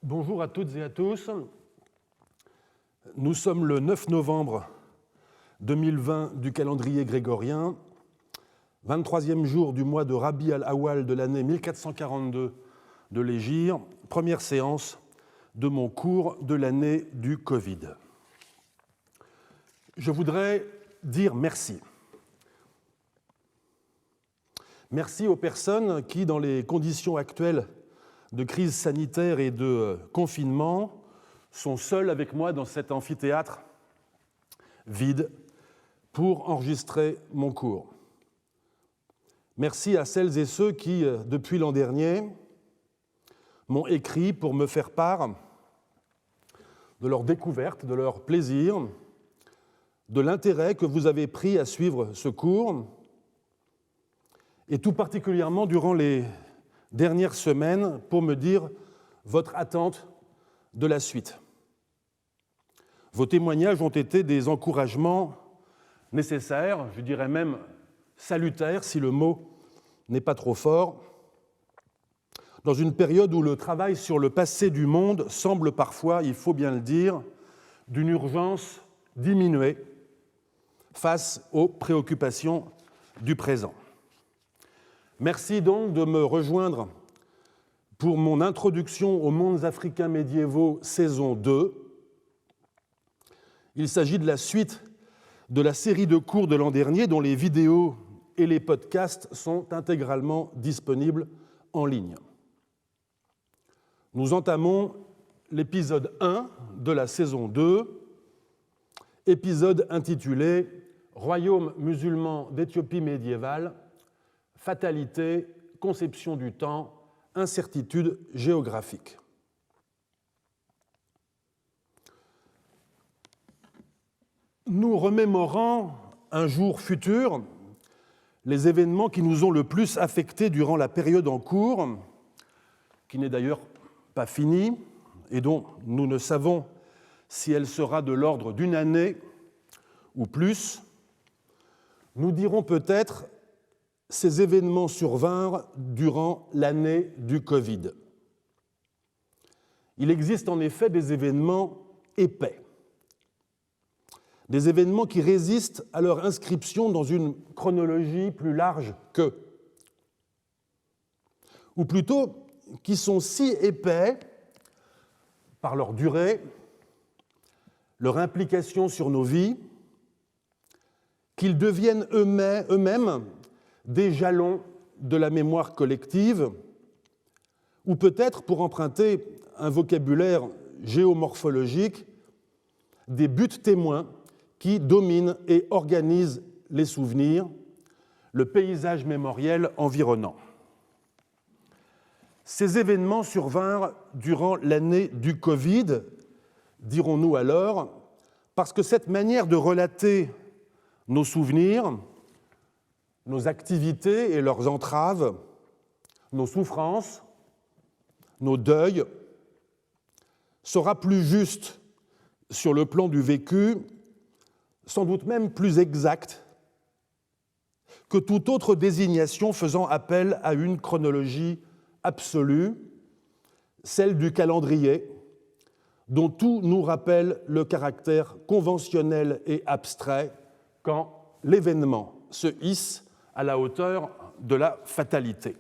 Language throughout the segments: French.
Bonjour à toutes et à tous. Nous sommes le 9 novembre 2020 du calendrier grégorien, 23e jour du mois de Rabi al-Awwal de l'année 1442 de l'Hégire, première séance de mon cours de l'année du Covid. Je voudrais dire merci. Merci aux personnes qui, dans les conditions actuelles de crise sanitaire et de confinement, sont seuls avec moi dans cet amphithéâtre vide pour enregistrer mon cours. Merci à celles et ceux qui, depuis l'an dernier, m'ont écrit pour me faire part de leur découverte, de leur plaisir, de l'intérêt que vous avez pris à suivre ce cours, et tout particulièrement durant les dernières semaines pour me dire votre attente de la suite. Vos témoignages ont été des encouragements nécessaires, je dirais même salutaires, si le mot n'est pas trop fort, dans une période où le travail sur le passé du monde semble parfois, il faut bien le dire, d'une urgence diminuée face aux préoccupations du présent. Merci donc de me rejoindre pour mon introduction aux mondes africains médiévaux, saison 2. Il s'agit de la suite de la série de cours de l'an dernier dont les vidéos et les podcasts sont intégralement disponibles en ligne. Nous entamons l'épisode 1 de la saison 2, épisode intitulé « Royaume musulman d'Éthiopie médiévale, fatalité, conception du temps, incertitude géographique ». Nous remémorant un jour futur les événements qui nous ont le plus affectés durant la période en cours, qui n'est d'ailleurs pas finie et dont nous ne savons si elle sera de l'ordre d'une année ou plus, nous dirons peut-être ces événements survinrent durant l'année du Covid. Il existe en effet des événements épais, des événements qui résistent à leur inscription dans une chronologie plus large qu'eux, ou plutôt qui sont si épais par leur durée, leur implication sur nos vies, qu'ils deviennent eux-mêmes des jalons de la mémoire collective, ou peut-être, pour emprunter un vocabulaire géomorphologique, des buts témoins qui dominent et organisent les souvenirs, le paysage mémoriel environnant. Ces événements survinrent durant l'année du Covid, dirons-nous alors, parce que cette manière de relater nos souvenirs, nos activités et leurs entraves, nos souffrances, nos deuils, sera plus juste sur le plan du vécu, sans doute même plus exact que toute autre désignation faisant appel à une chronologie absolue, celle du calendrier, dont tout nous rappelle le caractère conventionnel et abstrait quand l'événement se hisse à la hauteur de la fatalité.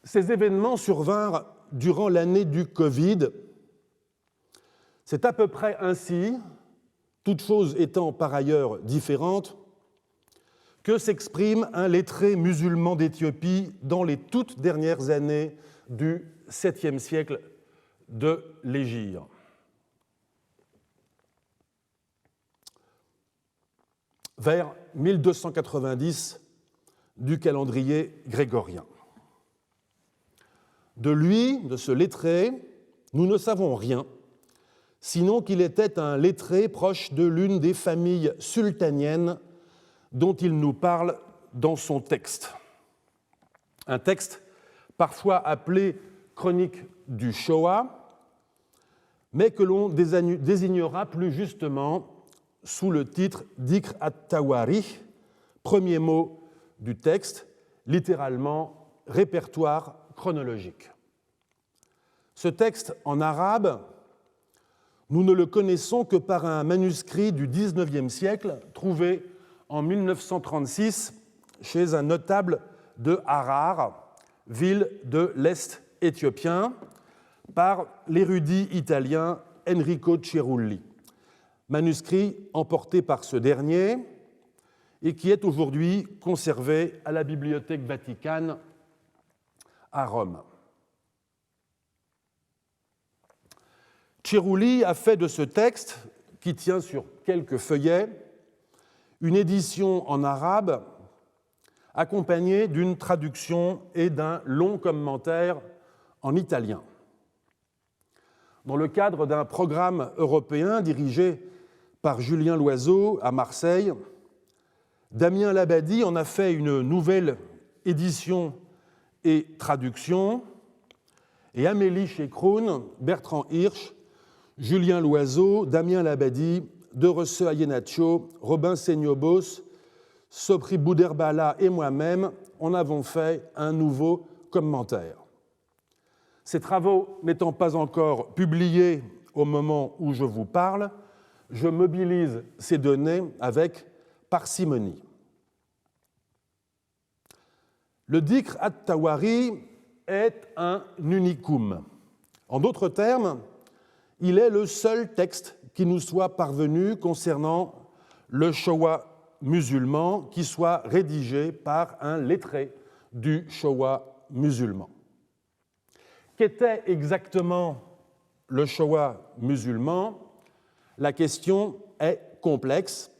Ces événements survinrent durant l'année du Covid. C'est à peu près ainsi, toutes choses étant par ailleurs différentes, que s'exprime un lettré musulman d'Éthiopie dans les toutes dernières années du 7e siècle de l'Hégire. Vers 1290 du calendrier grégorien. De lui, de ce lettré, nous ne savons rien, sinon qu'il était un lettré proche de l'une des familles sultaniennes dont il nous parle dans son texte. Un texte parfois appelé chronique du Shoah, mais que l'on désignera plus justement sous le titre d'Ikr at-Tawarikh, premier mot du texte, littéralement répertoire chronologique. Ce texte en arabe, nous ne le connaissons que par un manuscrit du XIXe siècle trouvé en 1936 chez un notable de Harar, ville de l'Est éthiopien, par l'érudit italien Enrico Cerulli. Manuscrit emporté par ce dernier et qui est aujourd'hui conservé à la Bibliothèque Vaticane à Rome. Cerulli a fait de ce texte, qui tient sur quelques feuillets, une édition en arabe accompagnée d'une traduction et d'un long commentaire en italien. Dans le cadre d'un programme européen dirigé par Julien Loiseau à Marseille, Damien Labadie en a fait une nouvelle édition et traduction, et Amélie Chécroun, Bertrand Hirsch, Julien Loiseau, Damien Labadie, De Resse Ayenaccio, Robin Seignobos, Sopri Bouderbala et moi-même en avons fait un nouveau commentaire. Ces travaux n'étant pas encore publiés au moment où je vous parle, je mobilise ces données avec parcimonie. Le Dikr at-Tawari est un unicum. En d'autres termes, il est le seul texte qui nous soit parvenu concernant le Shoah musulman qui soit rédigé par un lettré du Shoah musulman. Qu'était exactement le Shoah musulman? La question est complexe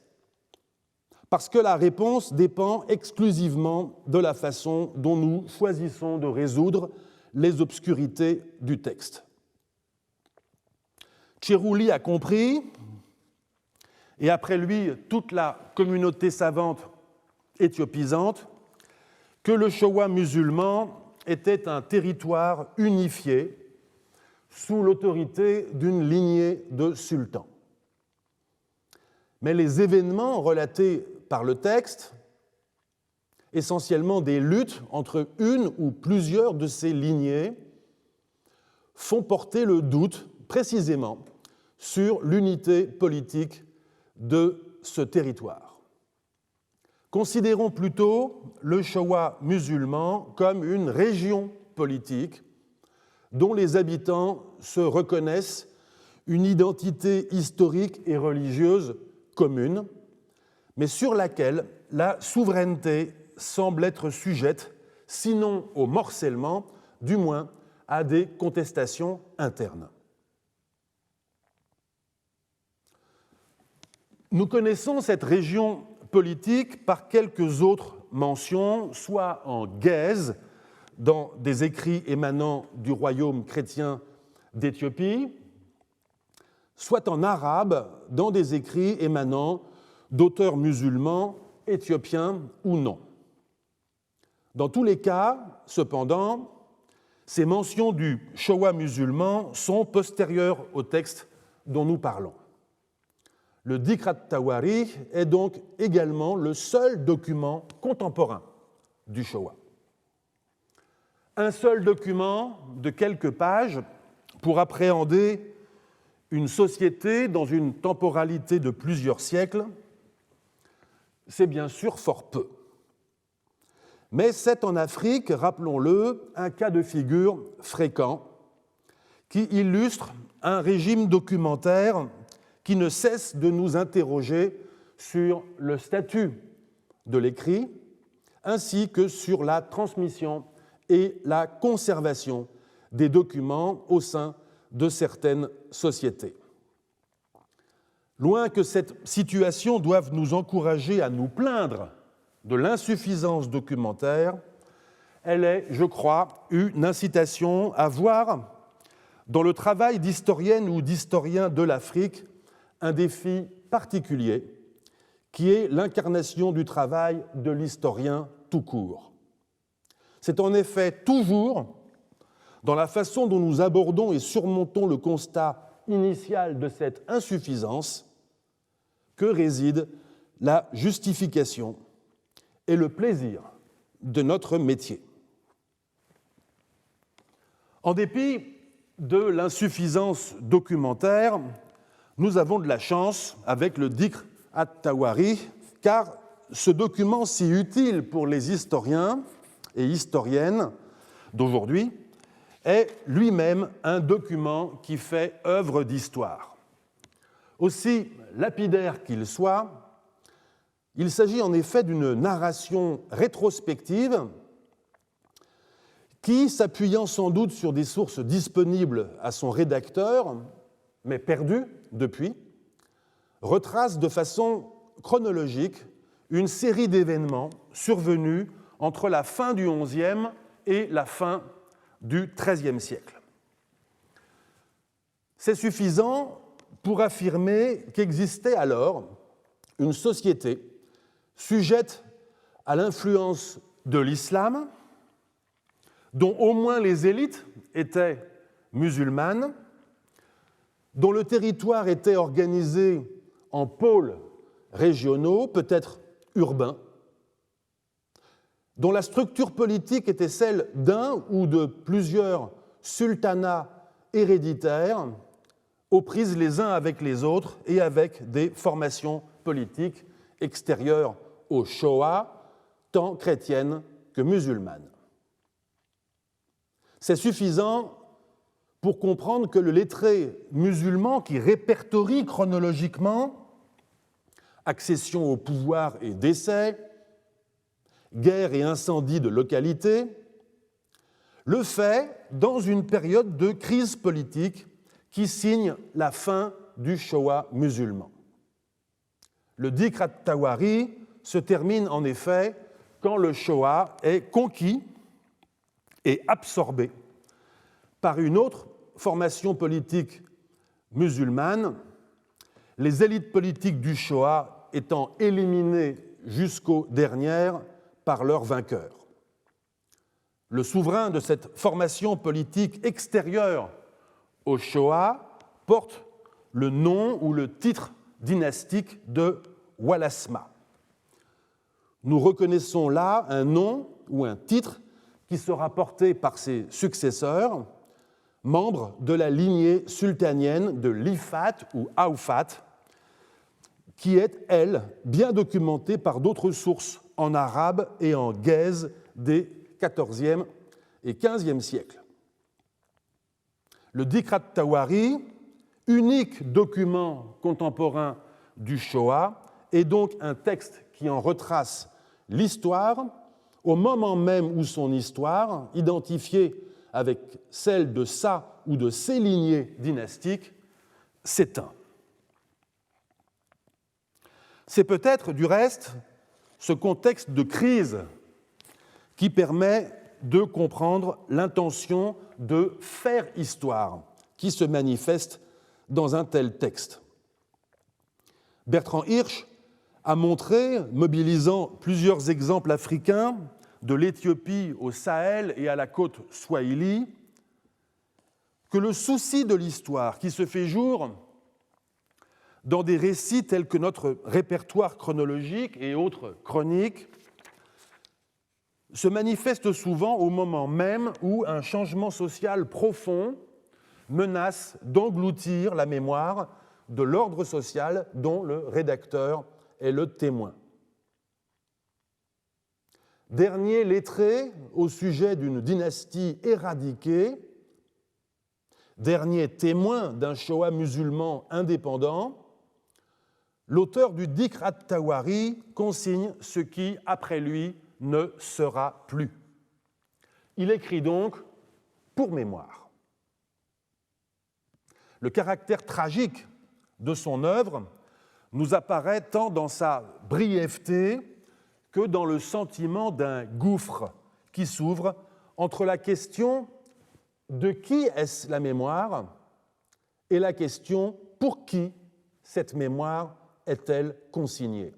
parce que la réponse dépend exclusivement de la façon dont nous choisissons de résoudre les obscurités du texte. Cerulli a compris, et après lui toute la communauté savante éthiopisante, que le Shoah musulman était un territoire unifié sous l'autorité d'une lignée de sultans. Mais les événements relatés par le texte, essentiellement des luttes entre une ou plusieurs de ces lignées, font porter le doute précisément sur l'unité politique de ce territoire. Considérons plutôt le Shoah musulman comme une région politique dont les habitants se reconnaissent une identité historique et religieuse commune, mais sur laquelle la souveraineté semble être sujette, sinon au morcellement, du moins à des contestations internes. Nous connaissons cette région politique par quelques autres mentions, soit en guèze, dans des écrits émanant du royaume chrétien d'Éthiopie, soit en arabe, dans des écrits émanant d'auteurs musulmans, éthiopiens ou non. Dans tous les cas, cependant, ces mentions du Shoah musulman sont postérieures au texte dont nous parlons. Le Dikr at-Tawari est donc également le seul document contemporain du Shoah. Un seul document de quelques pages pour appréhender une société dans une temporalité de plusieurs siècles, c'est bien sûr fort peu. Mais c'est en Afrique, rappelons-le, un cas de figure fréquent qui illustre un régime documentaire qui ne cesse de nous interroger sur le statut de l'écrit, ainsi que sur la transmission et la conservation des documents au sein de certaines sociétés. Loin que cette situation doive nous encourager à nous plaindre de l'insuffisance documentaire, elle est, je crois, une incitation à voir dans le travail d'historienne ou d'historien de l'Afrique un défi particulier qui est l'incarnation du travail de l'historien tout court. C'est en effet toujours dans la façon dont nous abordons et surmontons le constat initial de cette insuffisance que réside la justification et le plaisir de notre métier. En dépit de l'insuffisance documentaire, nous avons de la chance avec le Dikr at-Tawari, car ce document si utile pour les historiens et historiennes d'aujourd'hui est lui-même un document qui fait œuvre d'histoire. Aussi lapidaire qu'il soit, il s'agit en effet d'une narration rétrospective qui, s'appuyant sans doute sur des sources disponibles à son rédacteur, mais perdues depuis, retrace de façon chronologique une série d'événements survenus entre la fin du XIe et la fin du XIIIe siècle. C'est suffisant pour affirmer qu'existait alors une société sujette à l'influence de l'islam, dont au moins les élites étaient musulmanes, dont le territoire était organisé en pôles régionaux, peut-être urbains, dont la structure politique était celle d'un ou de plusieurs sultanats héréditaires, aux prises les uns avec les autres et avec des formations politiques extérieures aux Shoah, tant chrétiennes que musulmanes. C'est suffisant pour comprendre que le lettré musulman qui répertorie chronologiquement accession au pouvoir et décès, guerre et incendie de localités, le fait dans une période de crise politique qui signe la fin du Shoah musulman. Le Dikr at-Tawari se termine en effet quand le Shoah est conquis et absorbé par une autre formation politique musulmane, les élites politiques du Shoah étant éliminées jusqu'aux dernières par leurs vainqueurs. Le souverain de cette formation politique extérieure au Shoah porte le nom ou le titre dynastique de Walasma. Nous reconnaissons là un nom ou un titre qui sera porté par ses successeurs, membres de la lignée sultanienne de l'Ifat ou Aoufat, qui est, elle, bien documentée par d'autres sources en arabe et en guèze des XIVe et XVe siècles. Le Dikr at-Tawari, unique document contemporain du Shoah, est donc un texte qui en retrace l'histoire au moment même où son histoire, identifiée avec celle de sa ou de ses lignées dynastiques, s'éteint. C'est peut-être, du reste, ce contexte de crise qui permet de comprendre l'intention de faire histoire qui se manifeste dans un tel texte. Bertrand Hirsch a montré, mobilisant plusieurs exemples africains, de l'Éthiopie au Sahel et à la côte swahili, que le souci de l'histoire qui se fait jour dans des récits tels que notre répertoire chronologique et autres chroniques se manifeste souvent au moment même où un changement social profond menace d'engloutir la mémoire de l'ordre social dont le rédacteur est le témoin. Dernier lettré au sujet d'une dynastie éradiquée, dernier témoin d'un Shoah musulman indépendant, l'auteur du Dikr at-Tawari consigne ce qui, après lui, ne sera plus. Il écrit donc pour mémoire. Le caractère tragique de son œuvre nous apparaît tant dans sa brièveté que dans le sentiment d'un gouffre qui s'ouvre entre la question de qui est-ce la mémoire et la question pour qui cette mémoire est-elle consignée.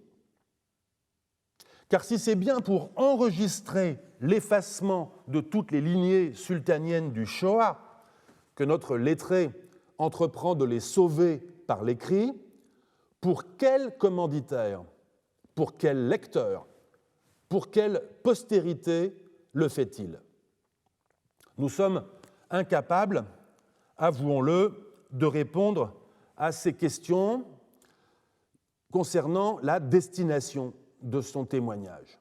Car si c'est bien pour enregistrer l'effacement de toutes les lignées sultaniennes du Shoah que notre lettré entreprend de les sauver par l'écrit, pour quel commanditaire, pour quel lecteur, pour quelle postérité le fait-il ? Nous sommes incapables, avouons-le, de répondre à ces questions concernant la destination de son témoignage.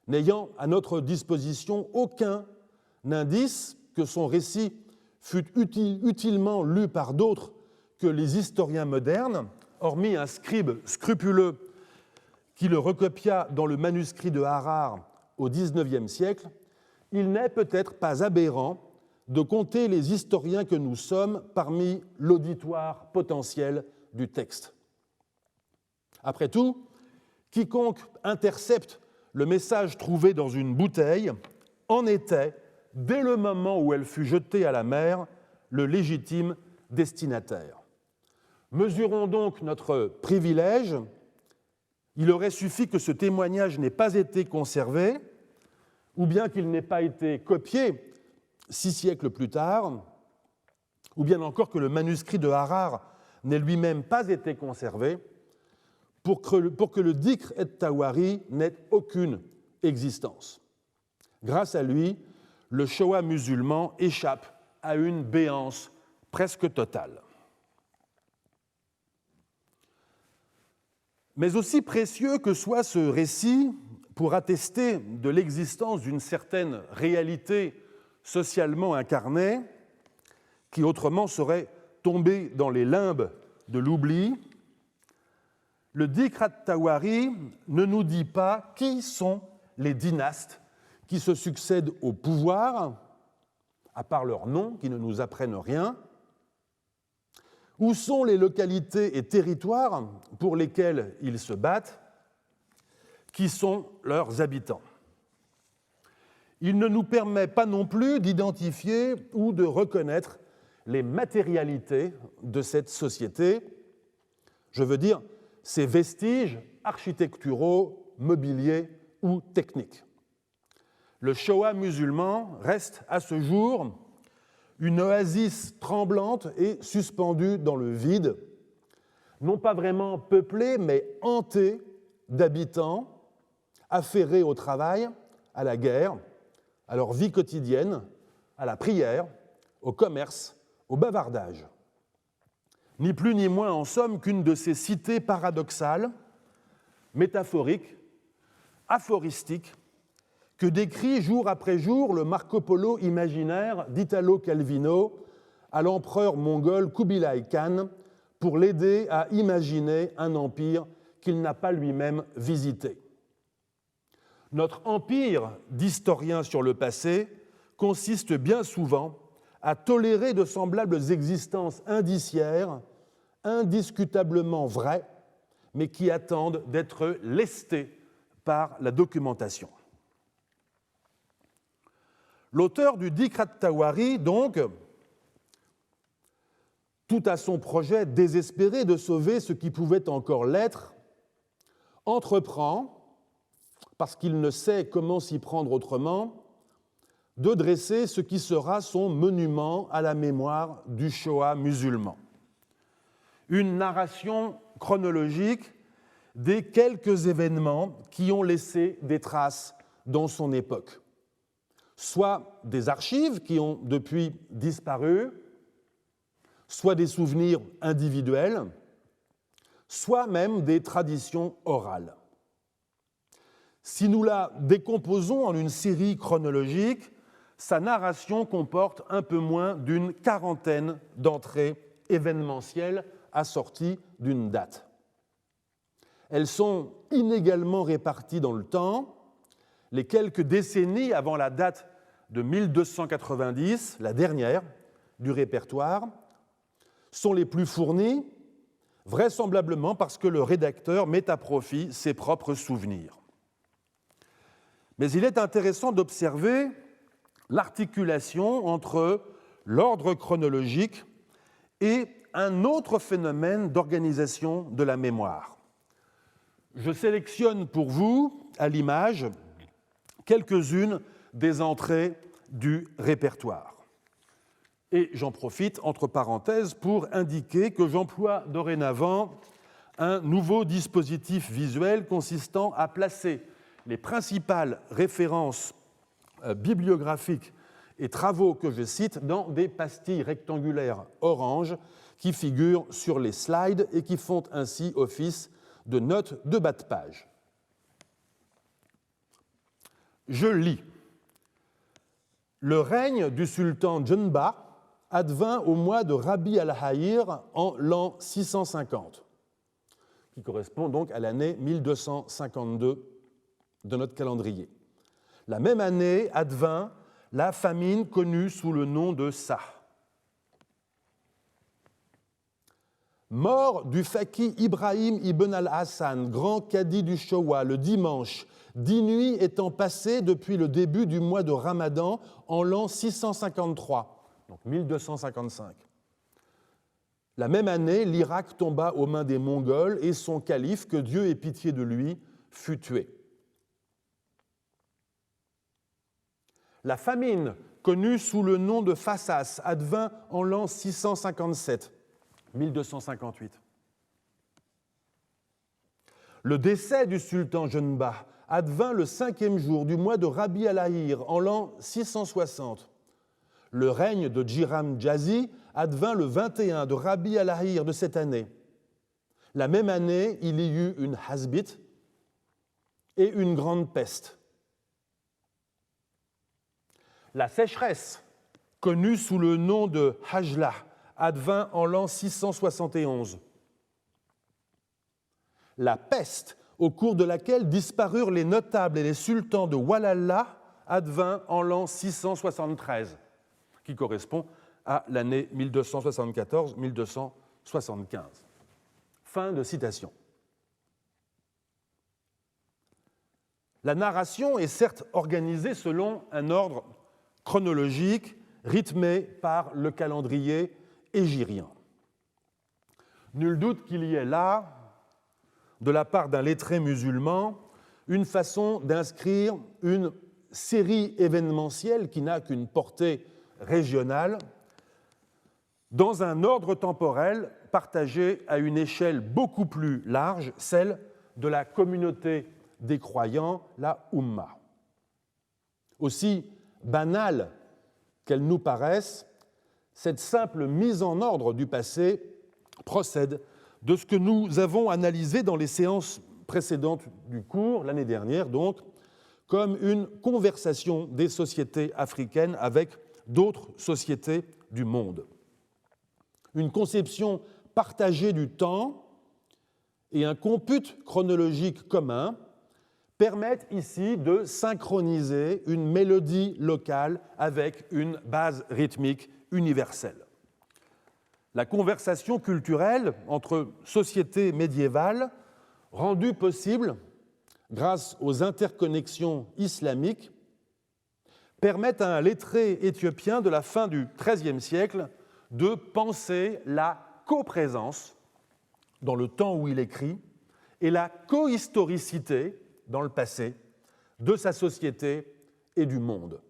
N'ayant à notre disposition aucun indice que son récit fût utilement lu par d'autres que les historiens modernes, hormis un scribe scrupuleux qui le recopia dans le manuscrit de Harare au XIXe siècle, il n'est peut-être pas aberrant de compter les historiens que nous sommes parmi l'auditoire potentiel du texte. Après tout, quiconque intercepte le message trouvé dans une bouteille en était, dès le moment où elle fut jetée à la mer, le légitime destinataire. Mesurons donc notre privilège. Il aurait suffi que ce témoignage n'ait pas été conservé, ou bien qu'il n'ait pas été copié 6 siècles plus tard, ou bien encore que le manuscrit de Harare n'ait lui-même pas été conservé, pour que le Dikr et-Tawari n'ait aucune existence. Grâce à lui, le Shoah musulman échappe à une béance presque totale. Mais aussi précieux que soit ce récit pour attester de l'existence d'une certaine réalité socialement incarnée, qui autrement serait tombée dans les limbes de l'oubli, le Dikr at-Tawari ne nous dit pas qui sont les dynastes qui se succèdent au pouvoir, à part leurs noms qui ne nous apprennent rien, où sont les localités et territoires pour lesquels ils se battent, qui sont leurs habitants. Il ne nous permet pas non plus d'identifier ou de reconnaître les matérialités de cette société, je veux dire ses vestiges architecturaux, mobiliers ou techniques. Le Shoah musulman reste à ce jour une oasis tremblante et suspendue dans le vide, non pas vraiment peuplée, mais hantée d'habitants affairés au travail, à la guerre, à leur vie quotidienne, à la prière, au commerce, au bavardage. Ni plus ni moins en somme qu'une de ces cités paradoxales, métaphoriques, aphoristiques, que décrit jour après jour le Marco Polo imaginaire d'Italo Calvino à l'empereur mongol Kubilai Khan pour l'aider à imaginer un empire qu'il n'a pas lui-même visité. Notre empire d'historiens sur le passé consiste bien souvent à tolérer de semblables existences indiciaires, indiscutablement vraies, mais qui attendent d'être lestées par la documentation. L'auteur du Dikr at-Tawari, donc, tout à son projet désespéré de sauver ce qui pouvait encore l'être, entreprend, parce qu'il ne sait comment s'y prendre autrement, de dresser ce qui sera son monument à la mémoire du Shoah musulman. Une narration chronologique des quelques événements qui ont laissé des traces dans son époque. Soit des archives qui ont depuis disparu, soit des souvenirs individuels, soit même des traditions orales. Si nous la décomposons en une série chronologique, sa narration comporte un peu moins d'une quarantaine d'entrées événementielles assorties d'une date. Elles sont inégalement réparties dans le temps. Les quelques décennies avant la date de 1290, la dernière du répertoire, sont les plus fournies, vraisemblablement parce que le rédacteur met à profit ses propres souvenirs. Mais il est intéressant d'observer l'articulation entre l'ordre chronologique et un autre phénomène d'organisation de la mémoire. Je sélectionne pour vous, à l'image, quelques-unes des entrées du répertoire. Et j'en profite, entre parenthèses, pour indiquer que j'emploie dorénavant un nouveau dispositif visuel consistant à placer les principales références bibliographiques et travaux que je cite dans des pastilles rectangulaires orange qui figurent sur les slides et qui font ainsi office de notes de bas de page. Je lis. Le règne du sultan Djenba advint au mois de Rabi al-Hayr en l'an 650, qui correspond donc à l'année 1252 de notre calendrier. La même année advint la famine connue sous le nom de Sa. Mort du faqih Ibrahim ibn al-Hassan, grand cadi du Showa, le dimanche, 10 nuits étant passées depuis le début du mois de Ramadan en l'an 653, donc 1255. La même année, l'Irak tomba aux mains des Mongols et son calife, que Dieu ait pitié de lui, fut tué. La famine, connue sous le nom de Fassas, advint en l'an 657, 1258. Le décès du sultan Djenba advint le 5e jour du mois de Rabi al-Hayr en l'an 660. Le règne de Djiram Jazi advint le 21 de Rabi al-Hayr de cette année. La même année, il y eut une hasbite et une grande peste. La sécheresse, connue sous le nom de Hajla, advint en l'an 671. La peste, au cours de laquelle disparurent les notables et les sultans de Wallallah, advint en l'an 673, qui correspond à l'année 1274-1275. Fin de citation. La narration est certes organisée selon un ordre chronologique rythmé par le calendrier hégirien. Nul doute qu'il y ait là, de la part d'un lettré musulman, une façon d'inscrire une série événementielle qui n'a qu'une portée régionale dans un ordre temporel partagé à une échelle beaucoup plus large, celle de la communauté des croyants, la Ummah. Aussi banale qu'elle nous paraisse, cette simple mise en ordre du passé procède de ce que nous avons analysé dans les séances précédentes du cours, l'année dernière donc, comme une conversation des sociétés africaines avec d'autres sociétés du monde. Une conception partagée du temps et un compute chronologique commun permettent ici de synchroniser une mélodie locale avec une base rythmique universelle. La conversation culturelle entre sociétés médiévales, rendue possible grâce aux interconnexions islamiques, permet à un lettré éthiopien de la fin du XIIIe siècle de penser la coprésence, dans le temps où il écrit, et la cohistoricité, dans le passé, de sa société et du monde.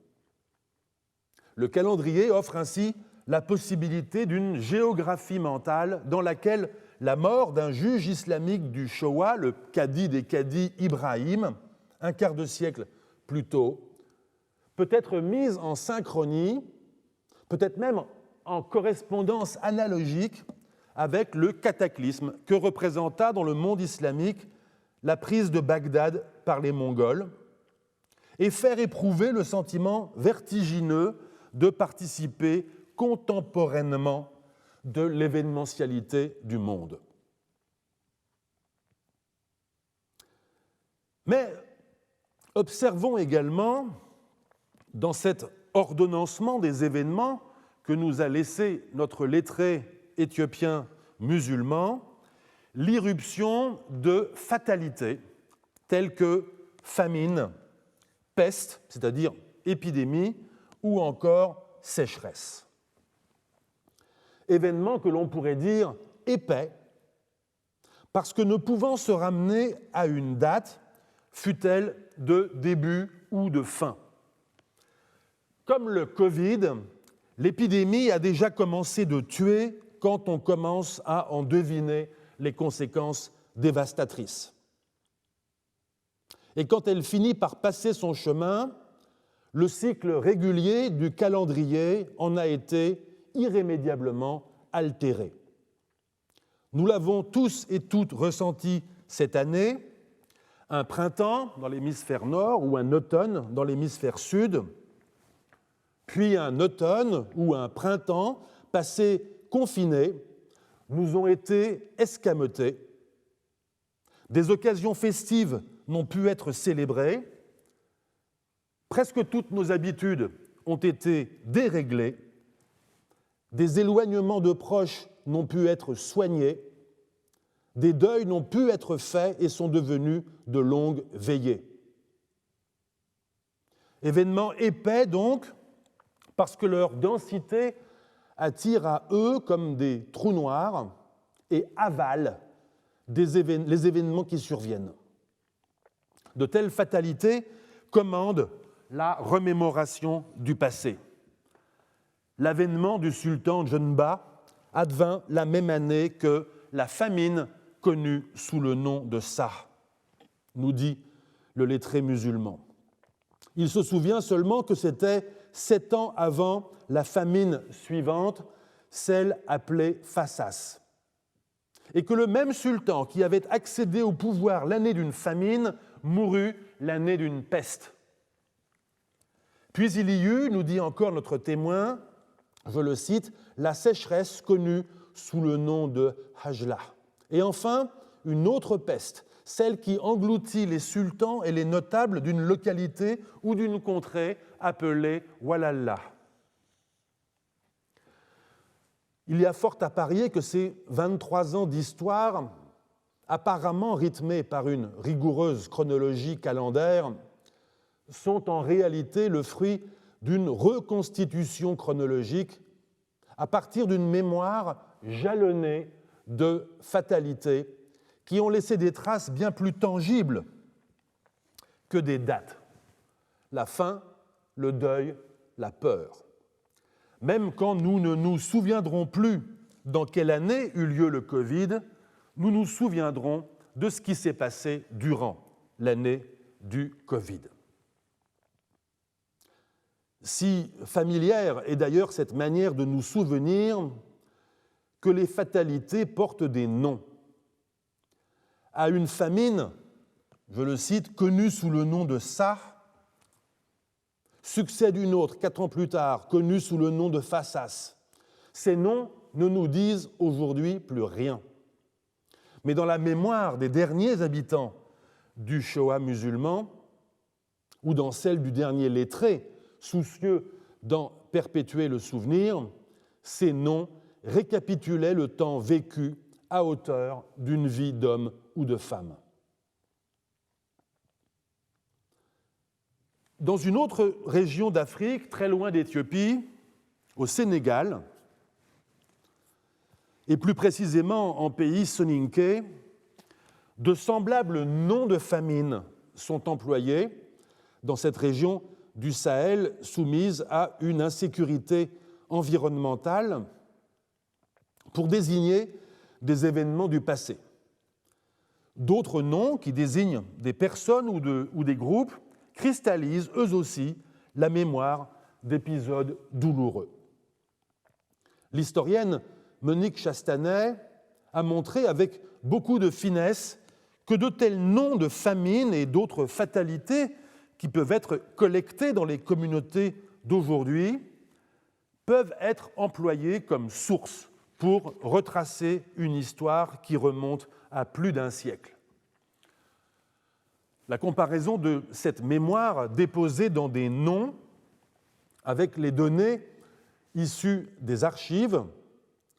Le calendrier offre ainsi la possibilité d'une géographie mentale dans laquelle la mort d'un juge islamique du Showa, le cadi des cadis Ibrahim, un quart de siècle plus tôt, peut être mise en synchronie, peut-être même en correspondance analogique avec le cataclysme que représenta dans le monde islamique la prise de Bagdad par les Mongols et faire éprouver le sentiment vertigineux de participer contemporainement de l'événementialité du monde. Mais observons également, dans cet ordonnancement des événements que nous a laissé notre lettré éthiopien musulman, l'irruption de fatalités telles que famine, peste, c'est-à-dire épidémie, ou encore sécheresse. Événements que l'on pourrait dire épais, parce que ne pouvant se ramener à une date, fût-elle de début ou de fin. Comme le Covid, l'épidémie a déjà commencé de tuer quand on commence à en deviner les conséquences dévastatrices. Et quand elle finit par passer son chemin, le cycle régulier du calendrier en a été irrémédiablement altéré. Nous l'avons tous et toutes ressenti cette année, un printemps dans l'hémisphère nord ou un automne dans l'hémisphère sud, puis un automne ou un printemps passés confinés nous ont été escamotés. Des occasions festives n'ont pu être célébrées. Presque toutes nos habitudes ont été déréglées. Des éloignements de proches n'ont pu être soignés. Des deuils n'ont pu être faits et sont devenus de longues veillées. Événements épais donc, parce que leur densité attire à eux comme des trous noirs et avale les événements qui surviennent. De telles fatalités commandent la remémoration du passé. L'avènement du sultan Djenba advint la même année que la famine connue sous le nom de Ça, nous dit le lettré musulman. Il se souvient seulement que c'était 7 ans avant la famine suivante, celle appelée Fassas, et que le même sultan qui avait accédé au pouvoir l'année d'une famine mourut l'année d'une peste. Puis il y eut, nous dit encore notre témoin, je le cite, la sécheresse connue sous le nom de Hajla. Et enfin, une autre peste, celle qui engloutit les sultans et les notables d'une localité ou d'une contrée appelée Wallallah. Il y a fort à parier que ces 23 ans d'histoire, apparemment rythmés par une rigoureuse chronologie calendaire, sont en réalité le fruit d'une reconstitution chronologique à partir d'une mémoire jalonnée de fatalités qui ont laissé des traces bien plus tangibles que des dates. La faim, le deuil, la peur. Même quand nous ne nous souviendrons plus dans quelle année eut lieu le Covid, nous nous souviendrons de ce qui s'est passé durant l'année du Covid. Si familière est d'ailleurs cette manière de nous souvenir que les fatalités portent des noms. À une famine, je le cite, connue sous le nom de Ça, succède une autre, 4 ans plus tard, connue sous le nom de Fassas. Ces noms ne nous disent aujourd'hui plus rien. Mais dans la mémoire des derniers habitants du Shoah musulman, ou dans celle du dernier lettré, soucieux d'en perpétuer le souvenir, ces noms récapitulaient le temps vécu à hauteur d'une vie d'homme ou de femme. Dans une autre région d'Afrique, très loin d'Éthiopie, au Sénégal, et plus précisément en pays soninké, de semblables noms de famine sont employés dans cette région du Sahel soumise à une insécurité environnementale pour désigner des événements du passé. D'autres noms qui désignent des personnes ou des groupes cristallisent eux aussi la mémoire d'épisodes douloureux. L'historienne Monique Chastanet a montré avec beaucoup de finesse que de tels noms de famines et d'autres fatalités qui peuvent être collectés dans les communautés d'aujourd'hui peuvent être employés comme source pour retracer une histoire qui remonte à plus d'un siècle. La comparaison de cette mémoire déposée dans des noms avec les données issues des archives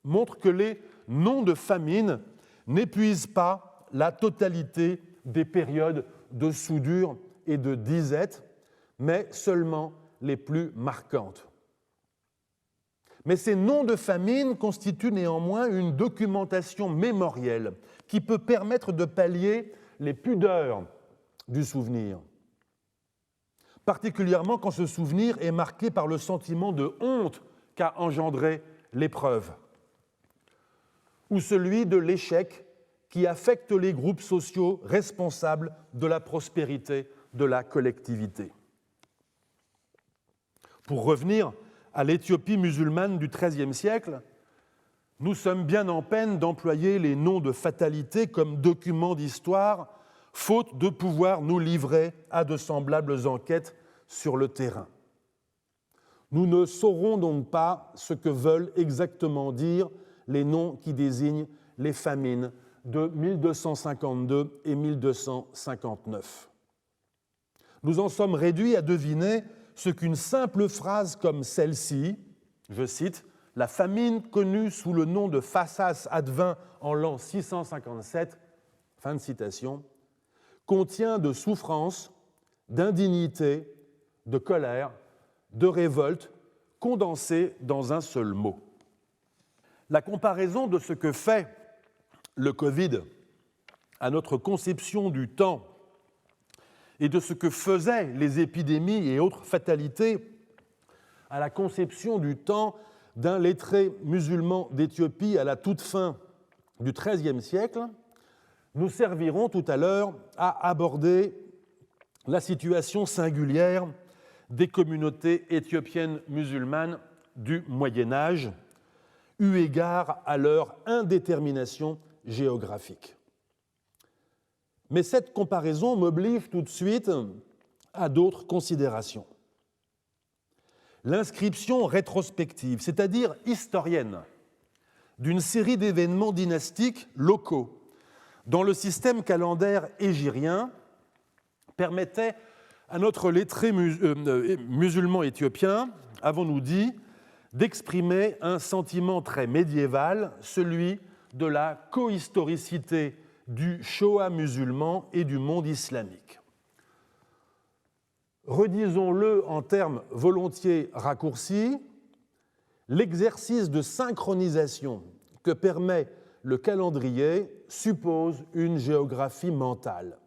montre que les noms de famine n'épuisent pas la totalité des périodes de soudure et de disette, mais seulement les plus marquantes. Mais ces noms de famine constituent néanmoins une documentation mémorielle qui peut permettre de pallier les pudeurs du souvenir, particulièrement quand ce souvenir est marqué par le sentiment de honte qu'a engendré l'épreuve, ou celui de l'échec qui affecte les groupes sociaux responsables de la prospérité de la collectivité. Pour revenir à l'Éthiopie musulmane du XIIIe siècle, nous sommes bien en peine d'employer les noms de fatalité comme documents d'histoire, faute de pouvoir nous livrer à de semblables enquêtes sur le terrain. Nous ne saurons donc pas ce que veulent exactement dire les noms qui désignent les famines de 1252 et 1259. Nous en sommes réduits à deviner ce qu'une simple phrase comme celle-ci, je cite, « La famine connue sous le nom de Phassas advint en l'an 657 », fin de citation, contient de souffrance, d'indignité, de colère, de révolte, condensées dans un seul mot. La comparaison de ce que fait le Covid à notre conception du temps et de ce que faisaient les épidémies et autres fatalités à la conception du temps d'un lettré musulman d'Éthiopie à la toute fin du XIIIe siècle, nous serviront tout à l'heure à aborder la situation singulière des communautés éthiopiennes musulmanes du Moyen Âge, eu égard à leur indétermination géographique. Mais cette comparaison m'oblige tout de suite à d'autres considérations. L'inscription rétrospective, c'est-à-dire historienne, d'une série d'événements dynastiques locaux dans le système calendaire hégirien permettait à notre lettré musulman éthiopien, avons-nous dit, d'exprimer un sentiment très médiéval, celui de la cohistoricité du Shoah musulman et du monde islamique. Redisons-le en termes volontiers raccourcis, l'exercice de synchronisation que permet le calendrier suppose une géographie mentale.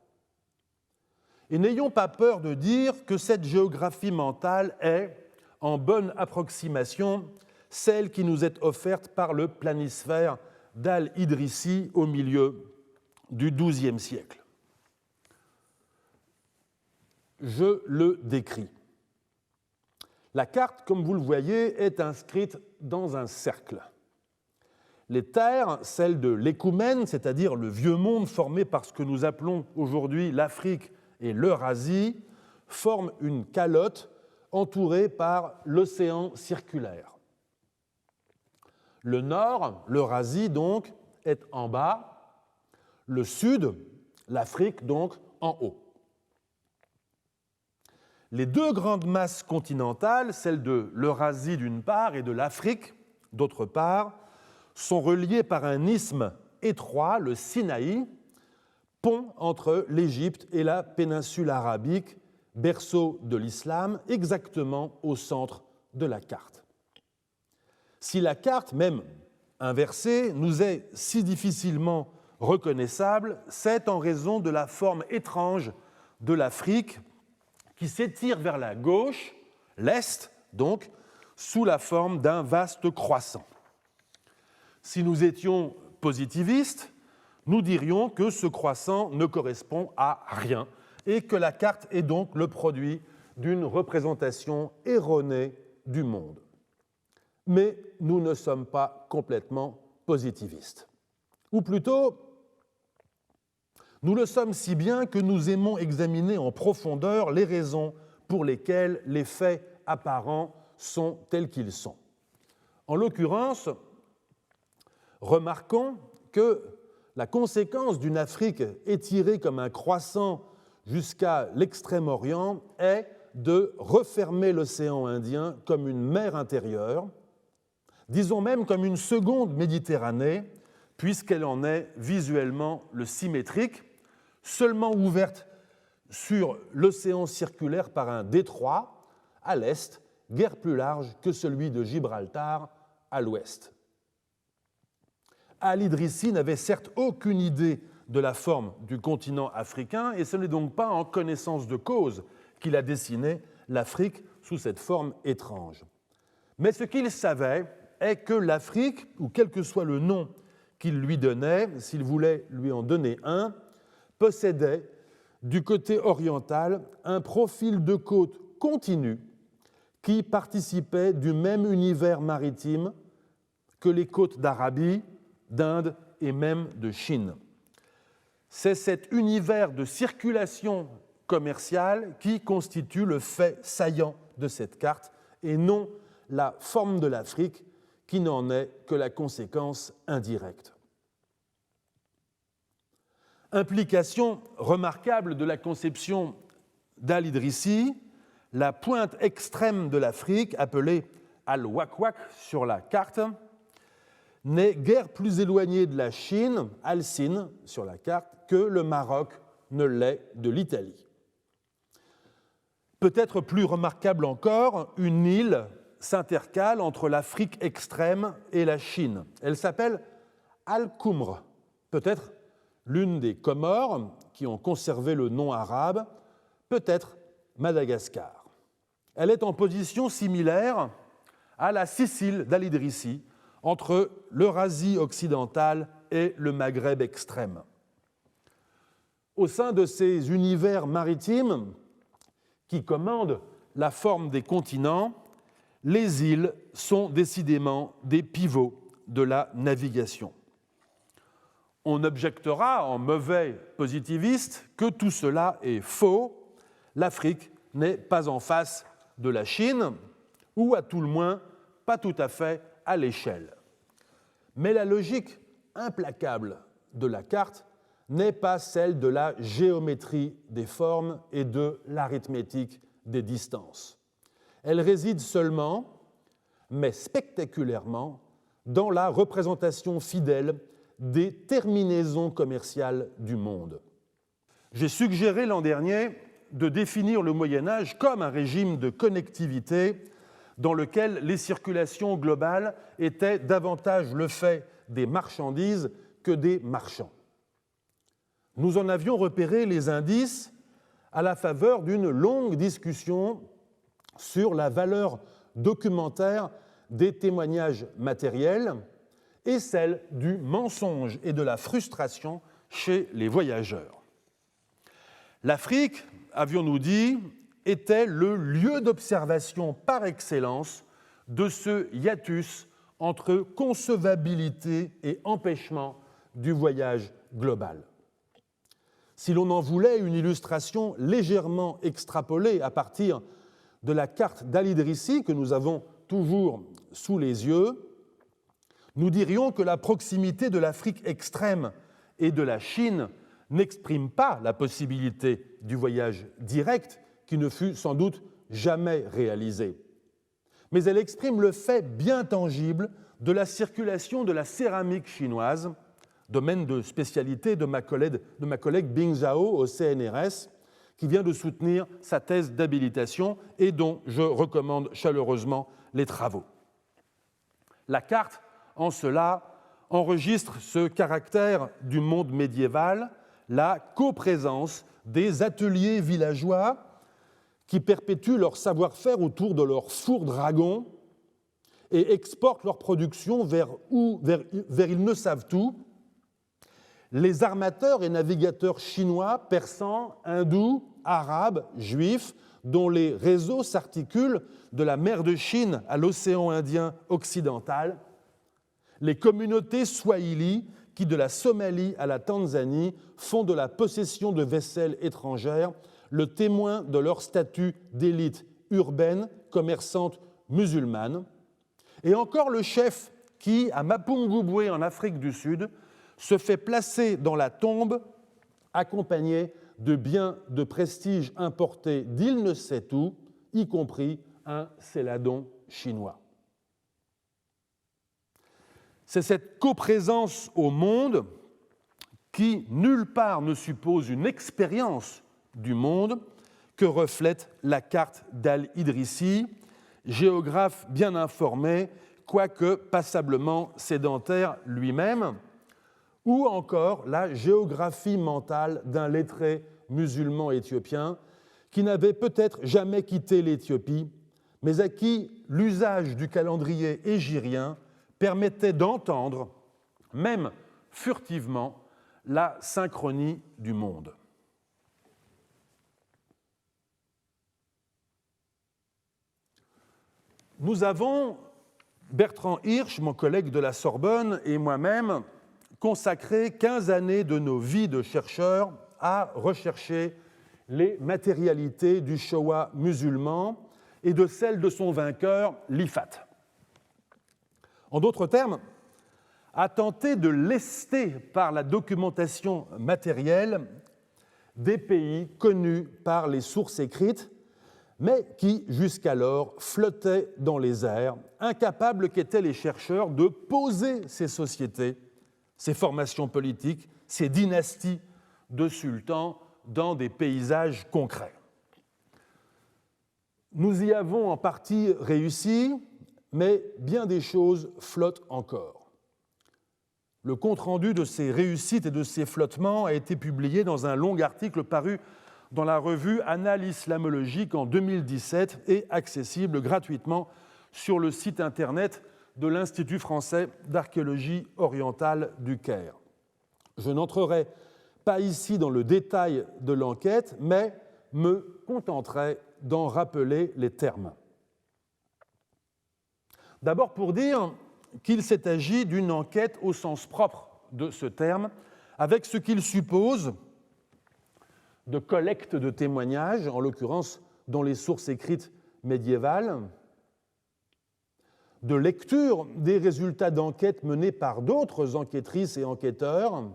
Et n'ayons pas peur de dire que cette géographie mentale est, en bonne approximation, celle qui nous est offerte par le planisphère d'Al-Idrissi au milieu du XIIe siècle. Je le décris. La carte, comme vous le voyez, est inscrite dans un cercle. Les terres, celles de l'Écoumène, c'est-à-dire le vieux monde formé par ce que nous appelons aujourd'hui l'Afrique et l'Eurasie, forment une calotte entourée par l'océan circulaire. Le nord, l'Eurasie donc, est en bas, le sud, l'Afrique donc, en haut. Les deux grandes masses continentales, celles de l'Eurasie d'une part et de l'Afrique d'autre part, sont reliées par un isthme étroit, le Sinaï, pont entre l'Égypte et la péninsule arabique, berceau de l'islam, exactement au centre de la carte. Si la carte, même inversée, nous est si difficilement reconnaissable, c'est en raison de la forme étrange de l'Afrique qui s'étire vers la gauche, l'est donc, sous la forme d'un vaste croissant. Si nous étions positivistes, nous dirions que ce croissant ne correspond à rien et que la carte est donc le produit d'une représentation erronée du monde. Mais nous ne sommes pas complètement positivistes. Ou plutôt, nous le sommes si bien que nous aimons examiner en profondeur les raisons pour lesquelles les faits apparents sont tels qu'ils sont. En l'occurrence, remarquons que la conséquence d'une Afrique étirée comme un croissant jusqu'à l'Extrême-Orient est de refermer l'océan Indien comme une mer intérieure, disons même comme une seconde Méditerranée, puisqu'elle en est visuellement le symétrique, seulement ouverte sur l'océan circulaire par un détroit à l'est, guère plus large que celui de Gibraltar à l'ouest. Al-Idrissi n'avait certes aucune idée de la forme du continent africain et ce n'est donc pas en connaissance de cause qu'il a dessiné l'Afrique sous cette forme étrange. Mais ce qu'il savait est que l'Afrique, ou quel que soit le nom qu'il lui donnait, s'il voulait lui en donner un, possédait du côté oriental un profil de côte continu qui participaient du même univers maritime que les côtes d'Arabie, d'Inde et même de Chine. C'est cet univers de circulation commerciale qui constitue le fait saillant de cette carte et non la forme de l'Afrique qui n'en est que la conséquence indirecte. Implication remarquable de la conception d'Al-Idrissi, la pointe extrême de l'Afrique, appelée Al-Wak-Wak sur la carte, n'est guère plus éloignée de la Chine, Al-Sin sur la carte, que le Maroc ne l'est de l'Italie. Peut-être plus remarquable encore, une île s'intercale entre l'Afrique extrême et la Chine. Elle s'appelle Al-Kumr, peut-être l'une des Comores qui ont conservé le nom arabe, peut-être Madagascar. Elle est en position similaire à la Sicile d'Al-Idrissi, entre l'Eurasie occidentale et le Maghreb extrême. Au sein de ces univers maritimes qui commandent la forme des continents, les îles sont décidément des pivots de la navigation. On objectera, en mauvais positiviste, que tout cela est faux. L'Afrique n'est pas en face de la Chine, ou à tout le moins pas tout à fait à l'échelle. Mais la logique implacable de la carte n'est pas celle de la géométrie des formes et de l'arithmétique des distances. Elle réside seulement, mais spectaculairement, dans la représentation fidèle des terminaisons commerciales du monde. J'ai suggéré l'an dernier de définir le Moyen-Âge comme un régime de connectivité dans lequel les circulations globales étaient davantage le fait des marchandises que des marchands. Nous en avions repéré les indices à la faveur d'une longue discussion sur la valeur documentaire des témoignages matériels et celle du mensonge et de la frustration chez les voyageurs. L'Afrique, avions-nous dit, était le lieu d'observation par excellence de ce hiatus entre concevabilité et empêchement du voyage global. Si l'on en voulait une illustration légèrement extrapolée à partir de la carte d'Al-Idrissi que nous avons toujours sous les yeux, nous dirions que la proximité de l'Afrique extrême et de la Chine n'exprime pas la possibilité du voyage direct qui ne fut sans doute jamais réalisé. Mais elle exprime le fait bien tangible de la circulation de la céramique chinoise, domaine de spécialité de ma collègue Bing Zhao au CNRS, qui vient de soutenir sa thèse d'habilitation et dont je recommande chaleureusement les travaux. La carte, en cela, enregistre ce caractère du monde médiéval, la coprésence des ateliers villageois qui perpétuent leur savoir-faire autour de leurs fours dragons et exportent leur production vers ils ne savent où. Les armateurs et navigateurs chinois, persans, hindous, arabes, juifs, dont les réseaux s'articulent de la mer de Chine à l'océan Indien occidental, les communautés swahili qui, de la Somalie à la Tanzanie, font de la possession de vaisselles étrangères le témoin de leur statut d'élite urbaine, commerçante musulmane, et encore le chef qui, à Mapungubwe en Afrique du Sud, se fait placer dans la tombe accompagné de biens de prestige importés d'il ne sait où, y compris un céladon chinois. C'est cette coprésence au monde qui, nulle part, ne suppose une expérience du monde que reflète la carte d'Al-Idrissi, géographe bien informé, quoique passablement sédentaire lui-même, ou encore la géographie mentale d'un lettré musulman éthiopien qui n'avait peut-être jamais quitté l'Éthiopie, mais à qui l'usage du calendrier hégirien permettait d'entendre, même furtivement, la synchronie du monde. Nous avons, Bertrand Hirsch, mon collègue de la Sorbonne, et moi-même, consacré 15 années de nos vies de chercheurs à rechercher les matérialités du Shoah musulman et de celles de son vainqueur, l'Ifat. En d'autres termes, à tenter de lester par la documentation matérielle des pays connus par les sources écrites, mais qui, jusqu'alors, flottaient dans les airs, incapables qu'étaient les chercheurs de poser ces sociétés, ces formations politiques, ces dynasties de sultans dans des paysages concrets. Nous y avons en partie réussi, mais bien des choses flottent encore. Le compte-rendu de ces réussites et de ces flottements a été publié dans un long article paru dans la revue Annales islamologiques en 2017 et accessible gratuitement sur le site internet de l'Institut français d'archéologie orientale du Caire. Je n'entrerai pas ici dans le détail de l'enquête, mais me contenterai d'en rappeler les termes. D'abord pour dire qu'il s'est agi d'une enquête au sens propre de ce terme, avec ce qu'il suppose de collecte de témoignages, en l'occurrence dans les sources écrites médiévales, de lecture des résultats d'enquêtes menées par d'autres enquêtrices et enquêteurs,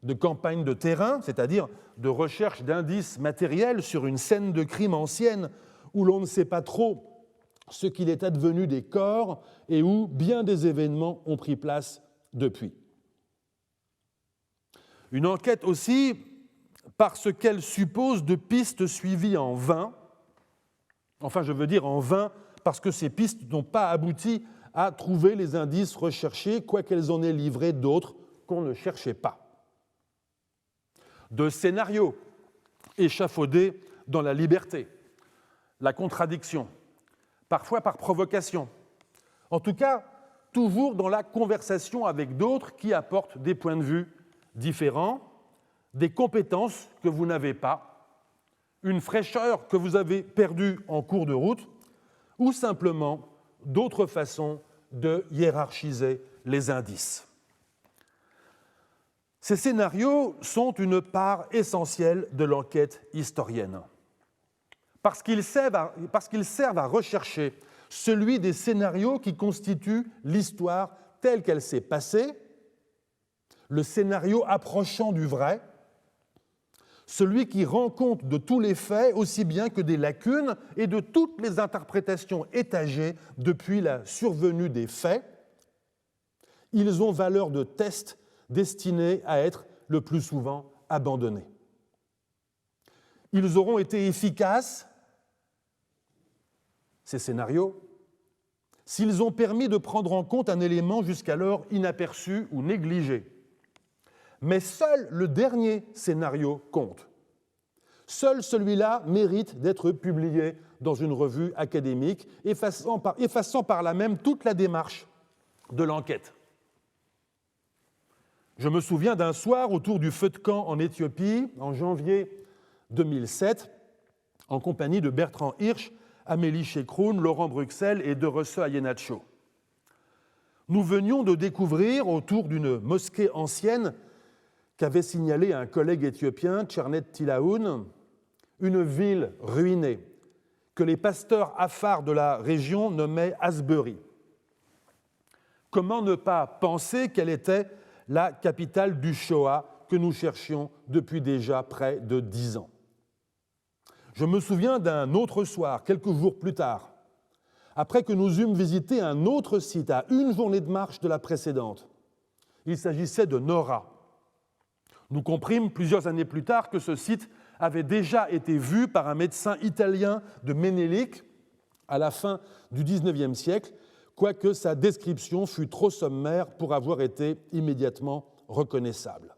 de campagnes de terrain, c'est-à-dire de recherche d'indices matériels sur une scène de crime ancienne où l'on ne sait pas trop ce qu'il est advenu des corps et où bien des événements ont pris place depuis. Une enquête aussi parce qu'elle suppose de pistes suivies en vain, enfin je veux dire en vain parce que ces pistes n'ont pas abouti à trouver les indices recherchés, quoiqu'elles en aient livré d'autres qu'on ne cherchait pas. De scénarios échafaudés dans la liberté, la contradiction, parfois par provocation, en tout cas toujours dans la conversation avec d'autres qui apportent des points de vue différents, des compétences que vous n'avez pas, une fraîcheur que vous avez perdue en cours de route, ou simplement d'autres façons de hiérarchiser les indices. Ces scénarios sont une part essentielle de l'enquête historienne, parce qu'ils servent à rechercher celui des scénarios qui constituent l'histoire telle qu'elle s'est passée, le scénario approchant du vrai, celui qui rend compte de tous les faits aussi bien que des lacunes et de toutes les interprétations étagées depuis la survenue des faits. Ils ont valeur de test destinés à être le plus souvent abandonnés. Ils auront été efficaces, ces scénarios, s'ils ont permis de prendre en compte un élément jusqu'alors inaperçu ou négligé. Mais seul le dernier scénario compte. Seul celui-là mérite d'être publié dans une revue académique, effaçant par là même toute la démarche de l'enquête. Je me souviens d'un soir autour du feu de camp en Éthiopie, en janvier 2007, en compagnie de Bertrand Hirsch, Amélie Chekroun, Laurent Bruxelles et Derese Ayenacho. Nous venions de découvrir, autour d'une mosquée ancienne qu'avait signalée un collègue éthiopien, Tchernet Tilaoun, une ville ruinée que les pasteurs afars de la région nommaient Asbury. Comment ne pas penser qu'elle était la capitale du Shoah que nous cherchions depuis déjà près de 10 ans. Je me souviens d'un autre soir, quelques jours plus tard, après que nous eûmes visité un autre site à une journée de marche de la précédente. Il s'agissait de Nora. Nous comprîmes plusieurs années plus tard que ce site avait déjà été vu par un médecin italien de Ménélique à la fin du XIXe siècle, quoique sa description fût trop sommaire pour avoir été immédiatement reconnaissable.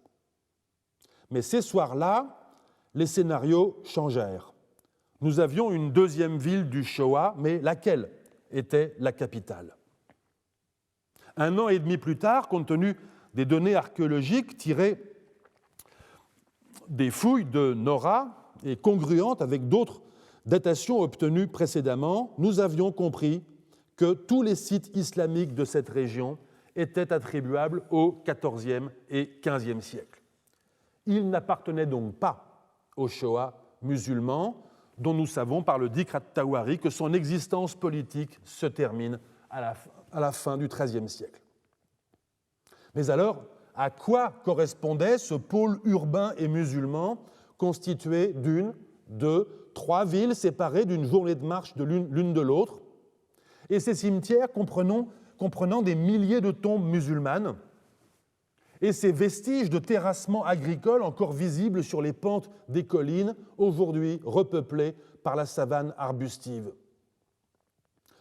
Mais ces soirs-là, les scénarios changèrent. Nous avions une deuxième ville du Shoah, mais laquelle était la capitale? 1 an et demi plus tard, compte tenu des données archéologiques tirées des fouilles de Nora et congruentes avec d'autres datation obtenue précédemment, nous avions compris que tous les sites islamiques de cette région étaient attribuables au XIVe et XVe siècle. Ils n'appartenaient donc pas au Shoah musulman, dont nous savons par le Dikr at-Tawari que son existence politique se termine à la fin du XIIIe siècle. Mais alors, à quoi correspondait ce pôle urbain et musulman constitué d'une, deux, trois villes séparées d'une journée de marche de l'une de l'autre, et ces cimetières comprenant des milliers de tombes musulmanes, et ces vestiges de terrassement agricole encore visibles sur les pentes des collines, aujourd'hui repeuplées par la savane arbustive.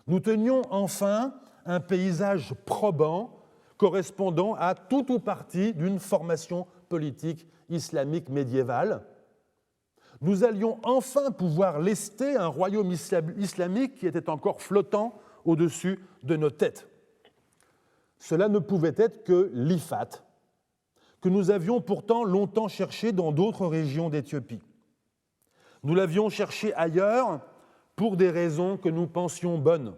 Nous tenions enfin un paysage probant correspondant à tout ou partie d'une formation politique islamique médiévale. Nous allions enfin pouvoir lester un royaume islamique qui était encore flottant au-dessus de nos têtes. Cela ne pouvait être que l'Ifat, que nous avions pourtant longtemps cherché dans d'autres régions d'Éthiopie. Nous l'avions cherché ailleurs pour des raisons que nous pensions bonnes.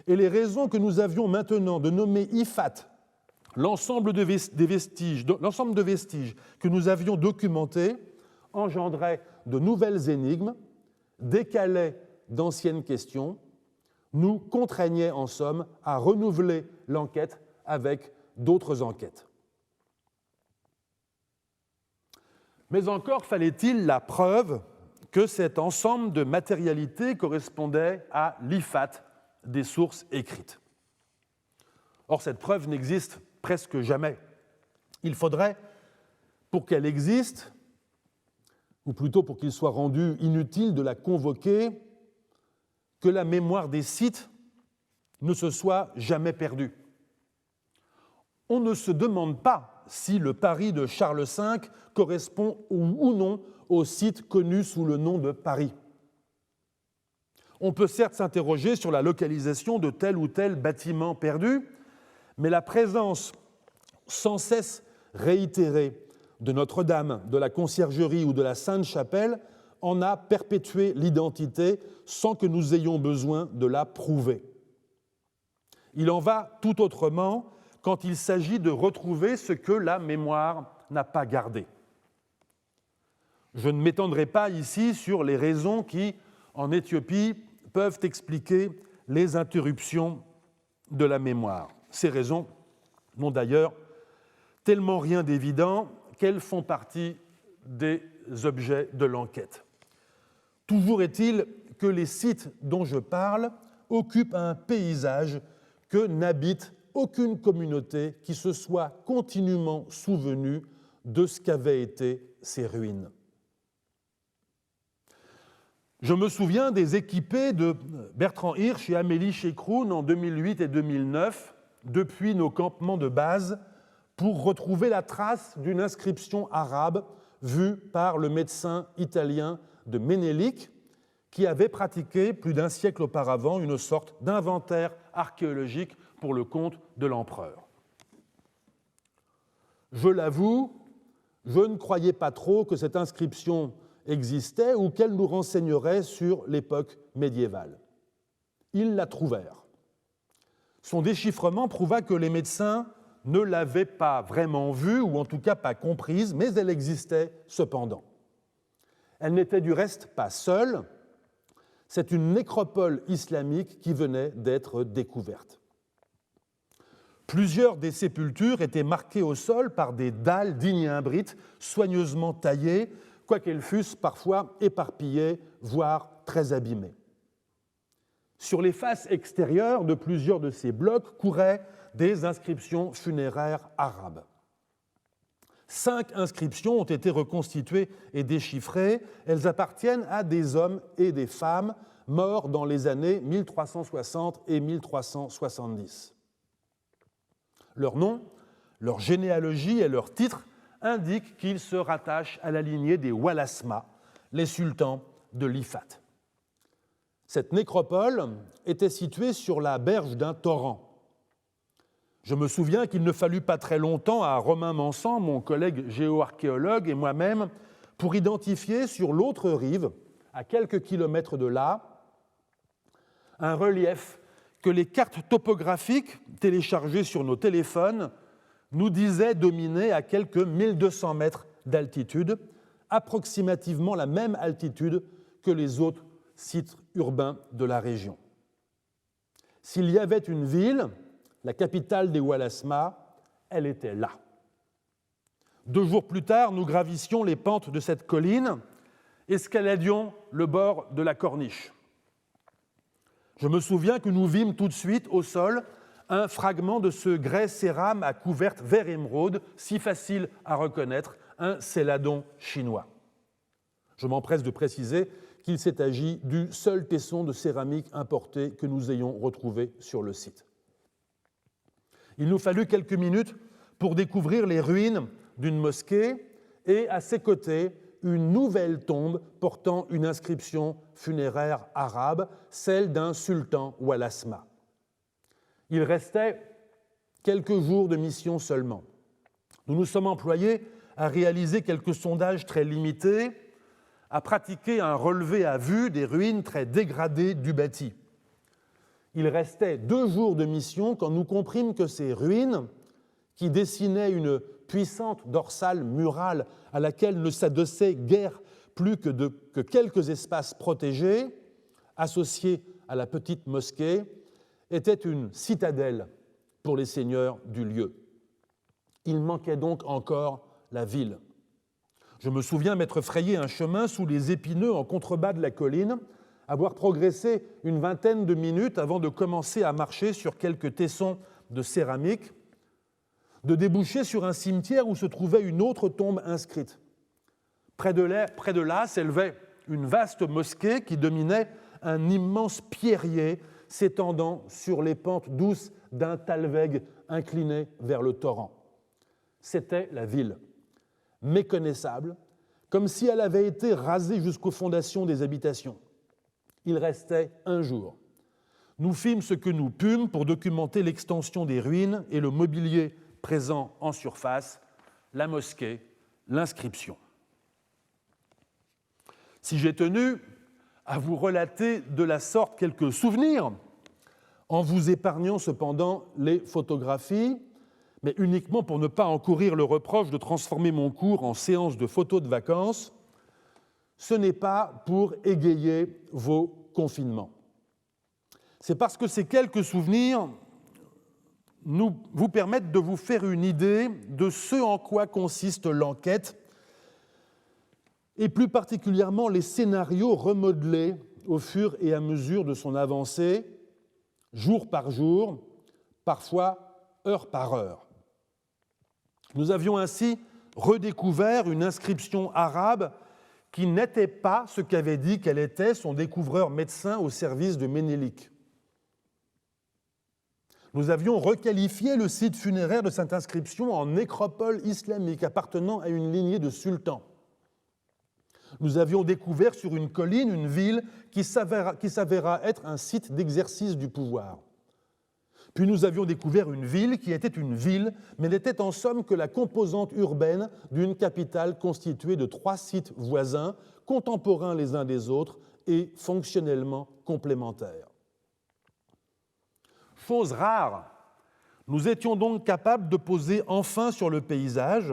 Et les raisons que nous avions maintenant de nommer Ifat, l'ensemble de vestiges que nous avions documentés, engendraient de nouvelles énigmes, décalaient d'anciennes questions, nous contraignaient en somme à renouveler l'enquête avec d'autres enquêtes. Mais encore fallait-il la preuve que cet ensemble de matérialité correspondait à l'Ifat des sources écrites. Or, cette preuve n'existe presque jamais. Il faudrait, pour qu'elle existe, ou plutôt pour qu'il soit rendu inutile de la convoquer, que la mémoire des sites ne se soit jamais perdue. On ne se demande pas si le Paris de Charles V correspond ou non au site connu sous le nom de Paris. On peut certes s'interroger sur la localisation de tel ou tel bâtiment perdu, mais la présence sans cesse réitérée de Notre-Dame, de la Conciergerie ou de la Sainte-Chapelle en a perpétué l'identité sans que nous ayons besoin de la prouver. Il en va tout autrement quand il s'agit de retrouver ce que la mémoire n'a pas gardé. Je ne m'étendrai pas ici sur les raisons qui, en Éthiopie, peuvent expliquer les interruptions de la mémoire. Ces raisons n'ont d'ailleurs tellement rien d'évident qu'elles font partie des objets de l'enquête. Toujours est-il que les sites dont je parle occupent un paysage que n'habite aucune communauté qui se soit continuellement souvenue de ce qu'avaient été ces ruines. Je me souviens des équipés de Bertrand Hirsch et Amélie Chekroun en 2008 et 2009, depuis nos campements de base, pour retrouver la trace d'une inscription arabe vue par le médecin italien de Ménélique, qui avait pratiqué plus d'un siècle auparavant une sorte d'inventaire archéologique pour le compte de l'empereur. Je l'avoue, je ne croyais pas trop que cette inscription existait ou qu'elle nous renseignerait sur l'époque médiévale. Ils la trouvèrent. Son déchiffrement prouva que les médecins ne l'avaient pas vraiment vue, ou en tout cas pas comprise, mais elle existait cependant. Elle n'était du reste pas seule, c'est une nécropole islamique qui venait d'être découverte. Plusieurs des sépultures étaient marquées au sol par des dalles d'ignimbrite soigneusement taillées, quoiqu'elles fussent parfois éparpillées, voire très abîmées. Sur les faces extérieures de plusieurs de ces blocs couraient des inscriptions funéraires arabes. 5 inscriptions ont été reconstituées et déchiffrées. Elles appartiennent à des hommes et des femmes morts dans les années 1360 et 1370. Leur nom, leur généalogie et leur titre indiquent qu'ils se rattachent à la lignée des Walasma, les sultans de l'Ifat. Cette nécropole était située sur la berge d'un torrent. Je me souviens qu'il ne fallut pas très longtemps à Romain Mansan, mon collègue géoarchéologue, et moi-même, pour identifier sur l'autre rive, à quelques kilomètres de là, un relief que les cartes topographiques téléchargées sur nos téléphones nous disaient dominer à quelques 1200 mètres d'altitude, approximativement la même altitude que les autres sites urbains de la région. S'il y avait une ville, la capitale des Wallacema, elle était là. 2 jours plus tard, nous gravissions les pentes de cette colline, escaladions le bord de la corniche. Je me souviens que nous vîmes tout de suite au sol un fragment de ce grès cérame à couverte vert émeraude, si facile à reconnaître, un céladon chinois. Je m'empresse de préciser qu'il s'est agi du seul tesson de céramique importé que nous ayons retrouvé sur le site. Il nous fallut quelques minutes pour découvrir les ruines d'une mosquée et, à ses côtés, une nouvelle tombe portant une inscription funéraire arabe, celle d'un sultan Wallacema. Il restait quelques jours de mission seulement. Nous nous sommes employés à réaliser quelques sondages très limités, à pratiquer un relevé à vue des ruines très dégradées du bâti. Il restait 2 jours de mission quand nous comprîmes que ces ruines, qui dessinaient une puissante dorsale murale à laquelle ne s'adossaient guère plus que quelques espaces protégés, associés à la petite mosquée, étaient une citadelle pour les seigneurs du lieu. Il manquait donc encore la ville. Je me souviens m'être frayé un chemin sous les épineux en contrebas de la colline, avoir progressé une vingtaine de minutes avant de commencer à marcher sur quelques tessons de céramique, de déboucher sur un cimetière où se trouvait une autre tombe inscrite. Près de là s'élevait une vaste mosquée qui dominait un immense pierrier s'étendant sur les pentes douces d'un talweg incliné vers le torrent. C'était la ville, méconnaissable, comme si elle avait été rasée jusqu'aux fondations des habitations. Il restait 1 jour. Nous fîmes ce que nous pûmes pour documenter l'extension des ruines et le mobilier présent en surface, la mosquée, l'inscription. Si j'ai tenu à vous relater de la sorte quelques souvenirs, en vous épargnant cependant les photographies, mais uniquement pour ne pas encourir le reproche de transformer mon cours en séance de photos de vacances, ce n'est pas pour égayer vos confinements. C'est parce que ces quelques souvenirs vous permettent de vous faire une idée de ce en quoi consiste l'enquête, et plus particulièrement les scénarios remodelés au fur et à mesure de son avancée, jour par jour, parfois heure par heure. Nous avions ainsi redécouvert une inscription arabe qui n'était pas ce qu'avait dit qu'elle était son découvreur médecin au service de Ménélique. Nous avions requalifié le site funéraire de cette inscription en nécropole islamique appartenant à une lignée de sultans. Nous avions découvert sur une colline une ville qui s'avéra être un site d'exercice du pouvoir. Puis nous avions découvert une ville qui était une ville, mais n'était en somme que la composante urbaine d'une capitale constituée de 3 sites voisins, contemporains les uns des autres et fonctionnellement complémentaires. Chose rare, nous étions donc capables de poser enfin sur le paysage,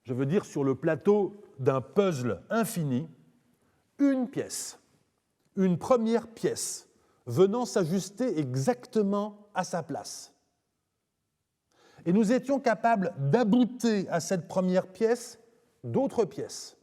je veux dire sur le plateau d'un puzzle infini, une pièce, une première pièce, venant s'ajuster exactement à sa place. Et nous étions capables d'abouter à cette première pièce d'autres pièces.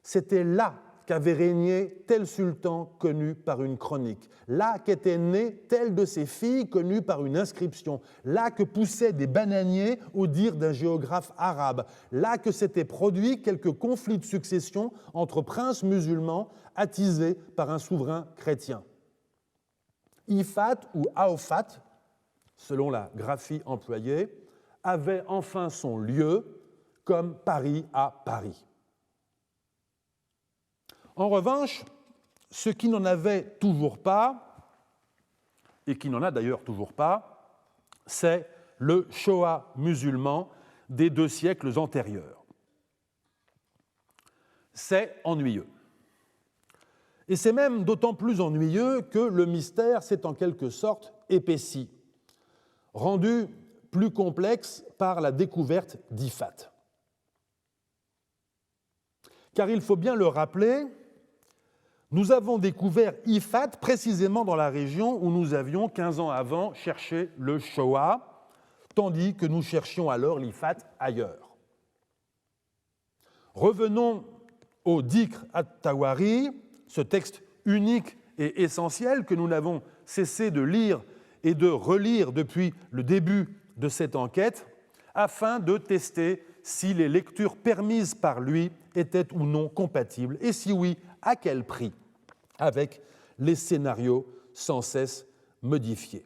C'était là qu'avait régné tel sultan connu par une chronique, là qu'était née telle de ses filles connue par une inscription, là que poussaient des bananiers au dire d'un géographe arabe, là que s'étaient produits quelques conflits de succession entre princes musulmans attisés par un souverain chrétien. Ifat ou Aofat, selon la graphie employée, avait enfin son lieu, comme Paris à Paris. En revanche, ce qui n'en avait toujours pas, et qui n'en a d'ailleurs toujours pas, c'est le Shoah musulman des 2 siècles antérieurs. c'est ennuyeux. Et c'est même d'autant plus ennuyeux que le mystère s'est en quelque sorte épaissi, rendu plus complexe par la découverte d'Ifat. Car il faut bien le rappeler, nous avons découvert Ifat précisément dans la région où nous avions, 15 ans avant, cherché le Shoah, tandis que nous cherchions alors l'Ifat ailleurs. Revenons au Dikr at-Tawari, ce texte unique et essentiel que nous n'avons cessé de lire et de relire depuis le début de cette enquête, afin de tester si les lectures permises par lui étaient ou non compatibles, et si oui, à quel prix, avec les scénarios sans cesse modifiés.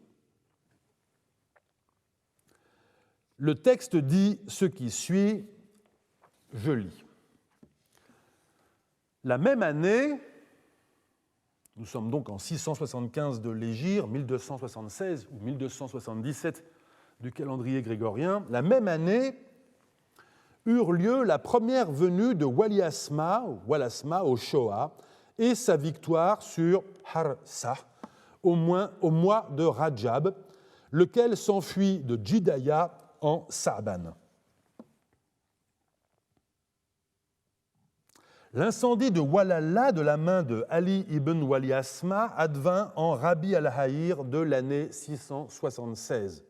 Le texte dit ce qui suit, je lis. La même année, nous sommes donc en 675 de l'Hégire, 1276 ou 1277 du calendrier grégorien, la même année eurent lieu la première venue de Wali Asma au Shoah et sa victoire sur Harsa au mois de Rajab, lequel s'enfuit de Jidaya en Sa'ban. L'incendie de Walala de la main de Ali ibn Wali Asma advint en Rabi al-Hayr de l'année 676.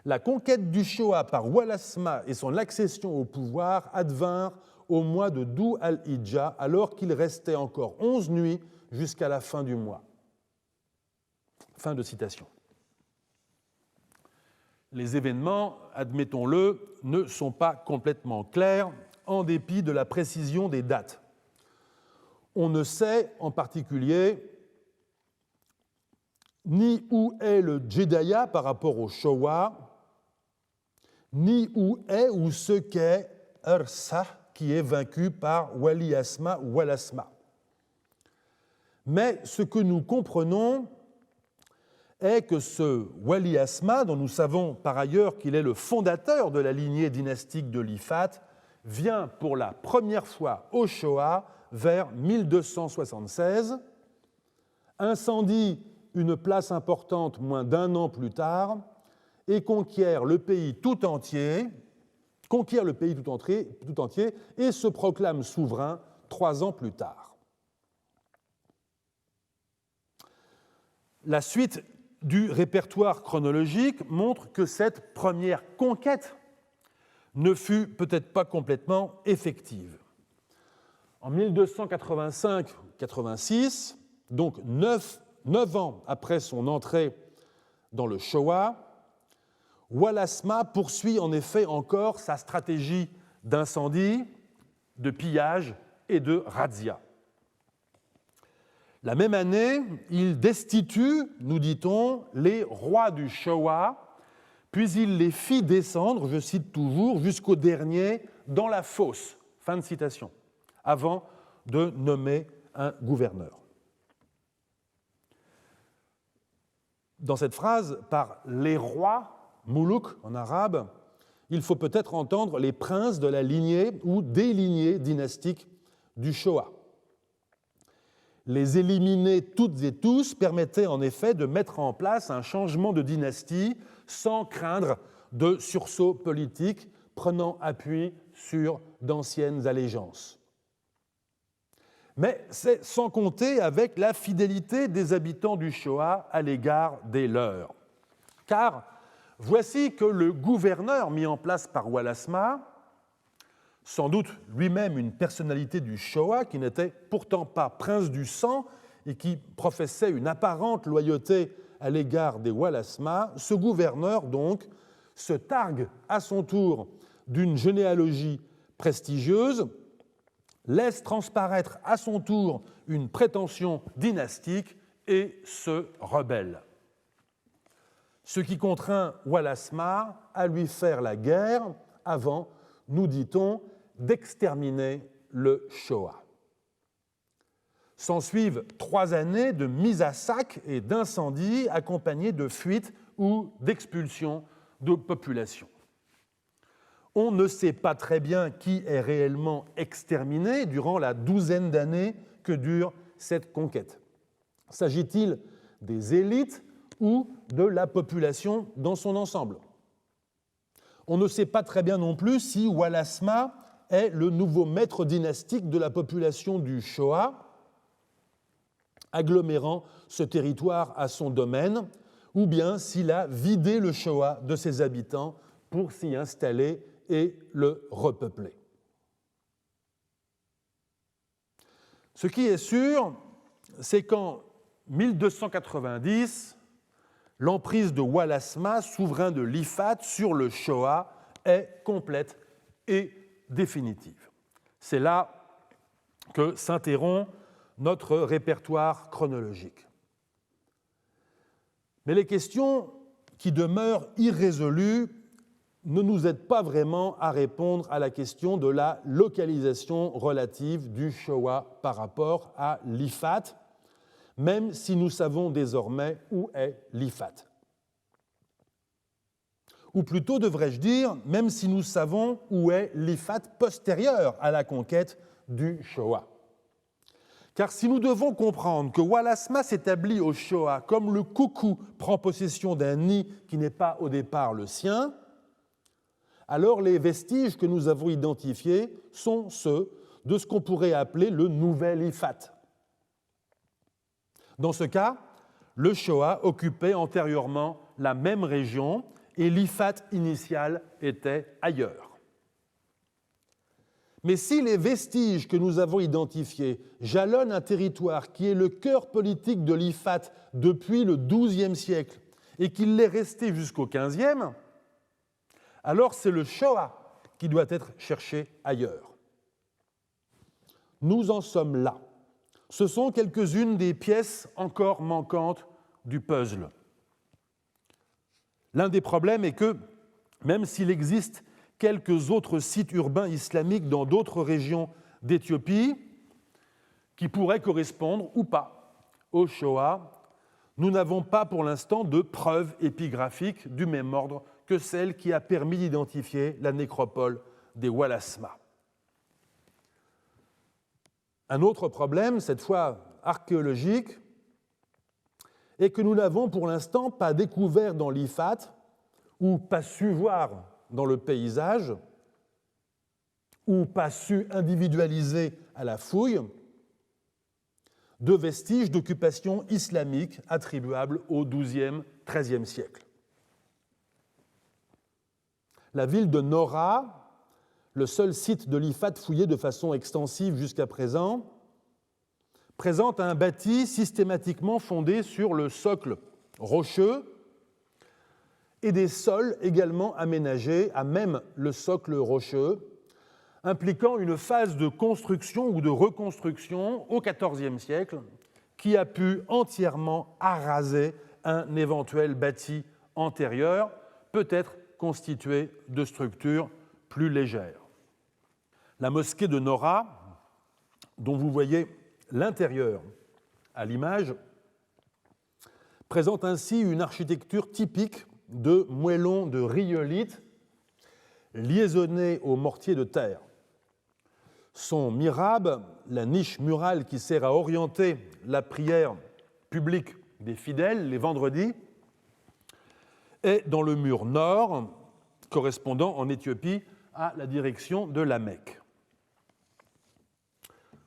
La conquête du Shoah par Wal Asma et son accession au pouvoir advinrent au mois de Dhu al-Hijja, alors qu'il restait encore 11 nuits jusqu'à la fin du mois. Fin de citation. Les événements, admettons-le, ne sont pas complètement clairs, en dépit de la précision des dates. On ne sait en particulier ni où est le Jedaya par rapport au Shoah, ni où est ou ce qu'est Harsa, qui est vaincu par Wali Asma ou Wal Asma. Mais ce que nous comprenons est que ce Wali Asma, dont nous savons par ailleurs qu'il est le fondateur de la lignée dynastique de l'Ifat, vient pour la première fois au Shoah vers 1276, incendie une place importante moins d'un an plus tard et conquiert le pays tout entier et se proclame souverain 3 ans plus tard. La suite du répertoire chronologique montre que cette première conquête ne fut peut-être pas complètement effective. En 1285-86, donc 9 ans après son entrée dans le Shoah, Wal Asma poursuit en effet encore sa stratégie d'incendie, de pillage et de razzia. La même année, il destitue, nous dit-on, les rois du Shoah, puis il les fit descendre, je cite toujours, jusqu'au dernier dans la fosse, fin de citation, avant de nommer un gouverneur. Dans cette phrase, par les rois, Moulouk en arabe, il faut peut-être entendre les princes de la lignée ou des lignées dynastiques du Shoah. Les éliminer toutes et tous permettait en effet de mettre en place un changement de dynastie sans craindre de sursaut politique prenant appui sur d'anciennes allégeances. Mais c'est sans compter avec la fidélité des habitants du Shoah à l'égard des leurs. Car voici que le gouverneur mis en place par Wal Asma, sans doute lui-même une personnalité du Shoah qui n'était pourtant pas prince du sang et qui professait une apparente loyauté à l'égard des Wal Asma, ce gouverneur donc se targue à son tour d'une généalogie prestigieuse, laisse transparaître à son tour une prétention dynastique et se rebelle. Ce qui contraint Wal Asma à lui faire la guerre avant, nous dit-on, d'exterminer le Shoah. S'ensuivent 3 années de mise à sac et d'incendies accompagnées de fuites ou d'expulsions de populations. On ne sait pas très bien qui est réellement exterminé durant la douzaine d'années que dure cette conquête. S'agit-il des élites ou de la population dans son ensemble? On ne sait pas très bien non plus si Walaasma est le nouveau maître dynastique de la population du Shoa, agglomérant ce territoire à son domaine, ou bien s'il a vidé le Shoa de ses habitants pour s'y installer et le repeupler. Ce qui est sûr, c'est qu'en 1290, l'emprise de Walaasma, souverain de l'Ifat, sur le Shoa est complète et définitive. C'est là que s'interrompt notre répertoire chronologique. Mais les questions qui demeurent irrésolues ne nous aident pas vraiment à répondre à la question de la localisation relative du Shoa par rapport à l'Ifat, même si nous savons désormais où est l'Ifat. Ou plutôt, devrais-je dire, même si nous savons où est l'Ifat postérieur à la conquête du Shoa. Car si nous devons comprendre que Walaasma s'établit au Shoa comme le coucou prend possession d'un nid qui n'est pas au départ le sien, alors les vestiges que nous avons identifiés sont ceux de ce qu'on pourrait appeler le nouvel Ifat. Dans ce cas, le Shoa occupait antérieurement la même région et l'Ifat initial était ailleurs. Mais si les vestiges que nous avons identifiés jalonnent un territoire qui est le cœur politique de l'Ifat depuis le XIIe siècle et qu'il l'est resté jusqu'au XVe, alors c'est le Shoa qui doit être cherché ailleurs. Nous en sommes là. Ce sont quelques-unes des pièces encore manquantes du puzzle. L'un des problèmes est que, même s'il existe quelques autres sites urbains islamiques dans d'autres régions d'Éthiopie qui pourraient correspondre ou pas au Shoa, nous n'avons pas pour l'instant de preuves épigraphiques du même ordre que celle qui a permis d'identifier la nécropole des Walaasma. Un autre problème, cette fois archéologique, est que nous n'avons pour l'instant pas découvert dans l'Ifat, ou pas su voir dans le paysage, ou pas su individualiser à la fouille, de vestiges d'occupation islamique attribuables au XIIe, XIIIe siècle. La ville de Nora, le seul site de l'Ifat fouillé de façon extensive jusqu'à présent, présente un bâti systématiquement fondé sur le socle rocheux et des sols également aménagés à même le socle rocheux, impliquant une phase de construction ou de reconstruction au XIVe siècle qui a pu entièrement araser un éventuel bâti antérieur, peut-être constitué de structures plus légères. La mosquée de Nora, dont vous voyez l'intérieur à l'image, présente ainsi une architecture typique de moellons de rhyolite liaisonnés au mortier de terre. Son mihrab, la niche murale qui sert à orienter la prière publique des fidèles les vendredis, est dans le mur nord, correspondant en Éthiopie à la direction de la Mecque.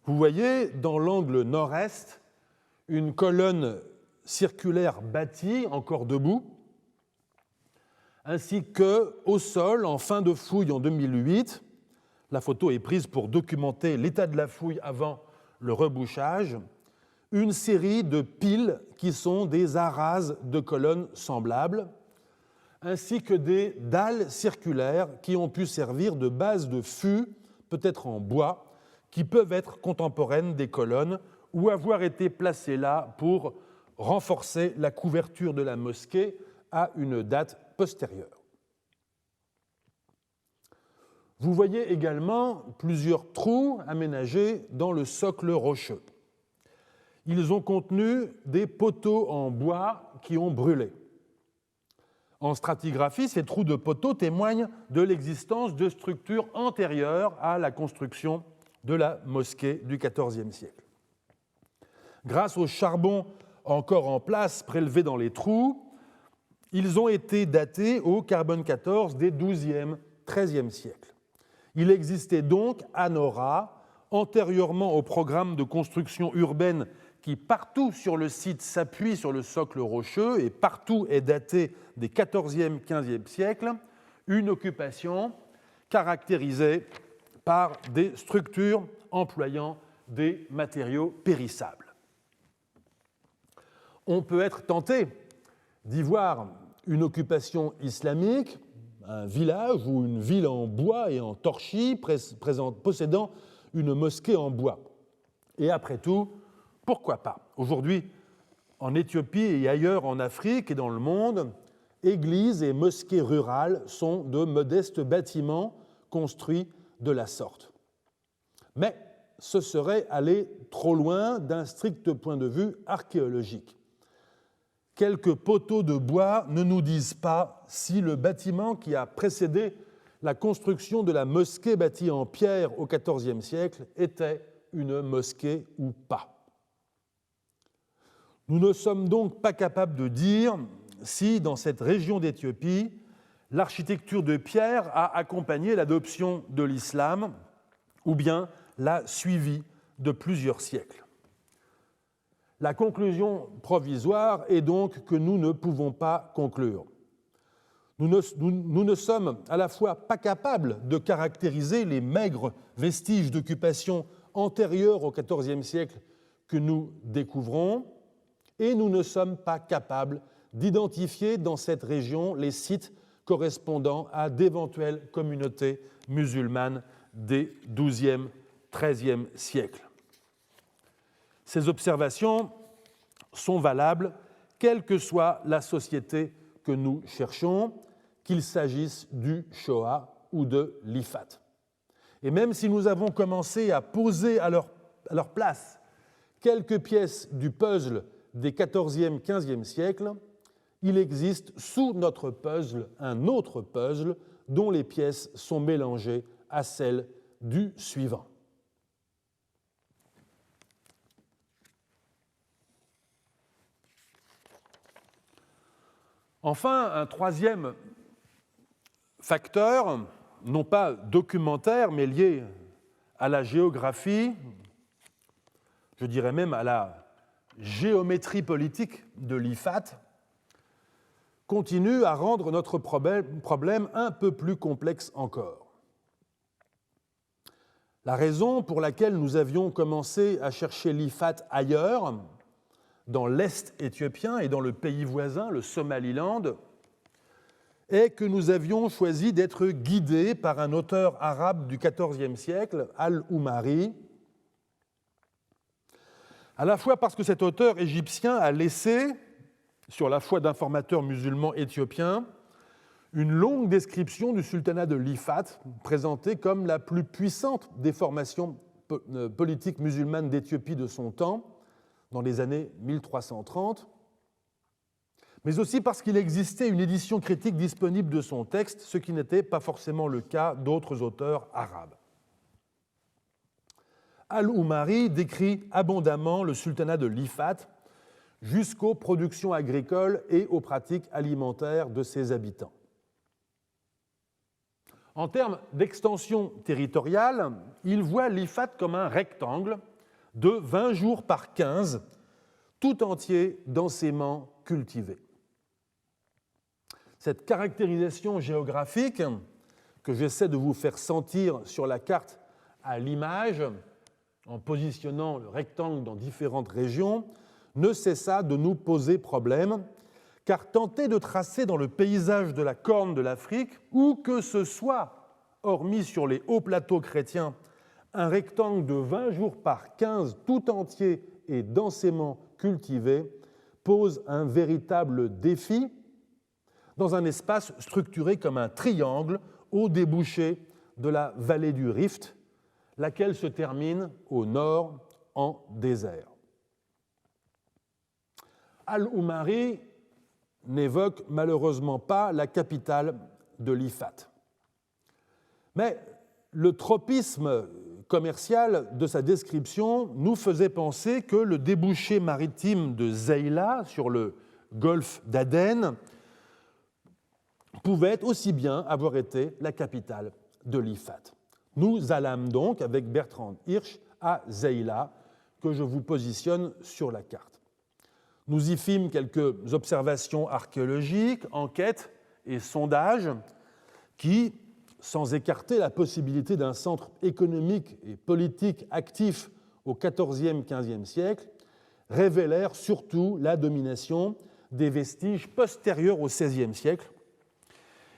Vous voyez dans l'angle nord-est une colonne circulaire bâtie, encore debout, ainsi qu'au sol, en fin de fouille en 2008, la photo est prise pour documenter l'état de la fouille avant le rebouchage, une série de piles qui sont des arases de colonnes semblables, ainsi que des dalles circulaires qui ont pu servir de base de fûts, peut-être en bois, qui peuvent être contemporaines des colonnes ou avoir été placées là pour renforcer la couverture de la mosquée à une date postérieure. Vous voyez également plusieurs trous aménagés dans le socle rocheux. Ils ont contenu des poteaux en bois qui ont brûlé. En stratigraphie, ces trous de poteaux témoignent de l'existence de structures antérieures à la construction de la mosquée du XIVe siècle. Grâce au charbon encore en place prélevé dans les trous, ils ont été datés au carbone 14 des XIIe, XIIIe siècles. Il existait donc à Nora, antérieurement au programme de construction urbaine qui partout sur le site s'appuie sur le socle rocheux et partout est daté des XIVe, XVe siècles, une occupation caractérisée par des structures employant des matériaux périssables. On peut être tenté d'y voir une occupation islamique, un village ou une ville en bois et en torchis possédant une mosquée en bois. Et après tout, pourquoi pas? Aujourd'hui, en Éthiopie et ailleurs en Afrique et dans le monde, églises et mosquées rurales sont de modestes bâtiments construits de la sorte. Mais ce serait aller trop loin d'un strict point de vue archéologique. Quelques poteaux de bois ne nous disent pas si le bâtiment qui a précédé la construction de la mosquée bâtie en pierre au XIVe siècle était une mosquée ou pas. Nous ne sommes donc pas capables de dire si, dans cette région d'Éthiopie, l'architecture de pierre a accompagné l'adoption de l'islam ou bien l'a suivi de plusieurs siècles. La conclusion provisoire est donc que nous ne pouvons pas conclure. Nous ne sommes à la fois pas capables de caractériser les maigres vestiges d'occupation antérieurs au XIVe siècle que nous découvrons, et nous ne sommes pas capables d'identifier dans cette région les sites correspondant à d'éventuelles communautés musulmanes des XIIe, XIIIe siècles. Ces observations sont valables quelle que soit la société que nous cherchons, qu'il s'agisse du Shoah ou de l'Ifat. Et même si nous avons commencé à poser à leur place quelques pièces du puzzle des XIVe, XVe siècles, il existe sous notre puzzle un autre puzzle dont les pièces sont mélangées à celles du suivant. Enfin, un troisième facteur, non pas documentaire, mais lié à la géographie, je dirais même à la géométrie politique de l'Ifat, continue à rendre notre problème un peu plus complexe encore. La raison pour laquelle nous avions commencé à chercher l'Ifat ailleurs, dans l'Est éthiopien et dans le pays voisin, le Somaliland, est que nous avions choisi d'être guidés par un auteur arabe du XIVe siècle, Al-Umari, à la fois parce que cet auteur égyptien a laissé, sur la foi d'informateurs musulmans éthiopiens, une longue description du sultanat de l'Ifat, présentée comme la plus puissante des formations politiques musulmanes d'Éthiopie de son temps, dans les années 1330, mais aussi parce qu'il existait une édition critique disponible de son texte, ce qui n'était pas forcément le cas d'autres auteurs arabes. Al-Umari décrit abondamment le sultanat de l'Ifat jusqu'aux productions agricoles et aux pratiques alimentaires de ses habitants. En termes d'extension territoriale, il voit l'Ifat comme un rectangle de 20 jours par 15, tout entier densément cultivé. Cette caractérisation géographique que j'essaie de vous faire sentir sur la carte à l'image, en positionnant le rectangle dans différentes régions, ne cessa de nous poser problème, car tenter de tracer dans le paysage de la Corne de l'Afrique, où que ce soit, hormis sur les hauts plateaux chrétiens, un rectangle de 20 jours par 15 tout entier et densément cultivé, pose un véritable défi dans un espace structuré comme un triangle au débouché de la vallée du Rift, laquelle se termine au nord en désert. Al-Umari n'évoque malheureusement pas la capitale de l'Ifat. Mais le tropisme commercial de sa description nous faisait penser que le débouché maritime de Zeila sur le golfe d'Aden pouvait aussi bien avoir été la capitale de l'Ifat. Nous allâmes donc avec Bertrand Hirsch à Zeila, que je vous positionne sur la carte. Nous y fîmes quelques observations archéologiques, enquêtes et sondages qui, sans écarter la possibilité d'un centre économique et politique actif au XIVe, XVe siècle, révélèrent surtout la domination des vestiges postérieurs au XVIe siècle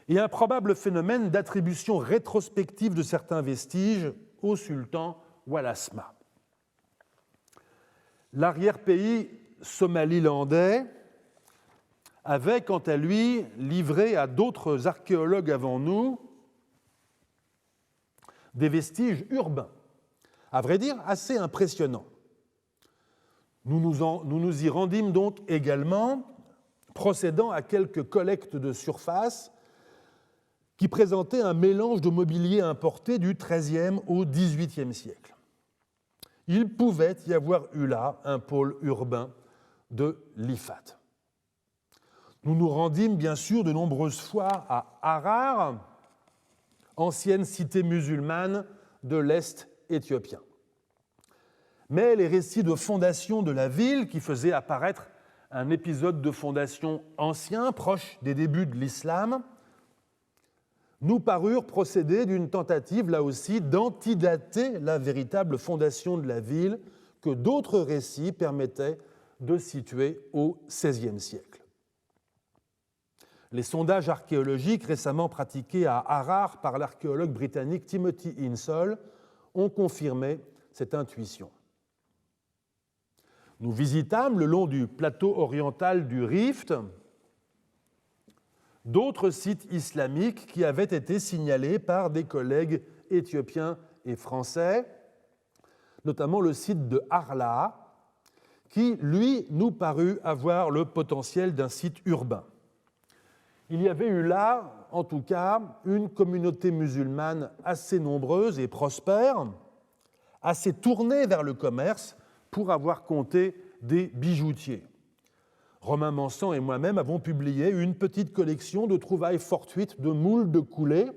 et un probable phénomène d'attribution rétrospective de certains vestiges au sultan Walasma. L'arrière-pays somalilandais avait, quant à lui, livré à d'autres archéologues avant nous des vestiges urbains, à vrai dire assez impressionnants. Nous nous y rendîmes donc également, procédant à quelques collectes de surface qui présentaient un mélange de mobilier importé du XIIIe au XVIIIe siècle. Il pouvait y avoir eu là un pôle urbain de l'Ifat. Nous nous rendîmes bien sûr de nombreuses fois à Harar, ancienne cité musulmane de l'Est éthiopien. Mais les récits de fondation de la ville, qui faisaient apparaître un épisode de fondation ancien, proche des débuts de l'islam, nous parurent procéder d'une tentative, là aussi, d'antidater la véritable fondation de la ville que d'autres récits permettaient de situer au XVIe siècle. Les sondages archéologiques récemment pratiqués à Harar par l'archéologue britannique Timothy Insall ont confirmé cette intuition. Nous visitâmes le long du plateau oriental du Rift d'autres sites islamiques qui avaient été signalés par des collègues éthiopiens et français, notamment le site de Harla, qui, lui, nous parut avoir le potentiel d'un site urbain. Il y avait eu là, en tout cas, une communauté musulmane assez nombreuse et prospère, assez tournée vers le commerce pour avoir compté des bijoutiers. Romain Mansan et moi-même avons publié une petite collection de trouvailles fortuites de moules de coulées.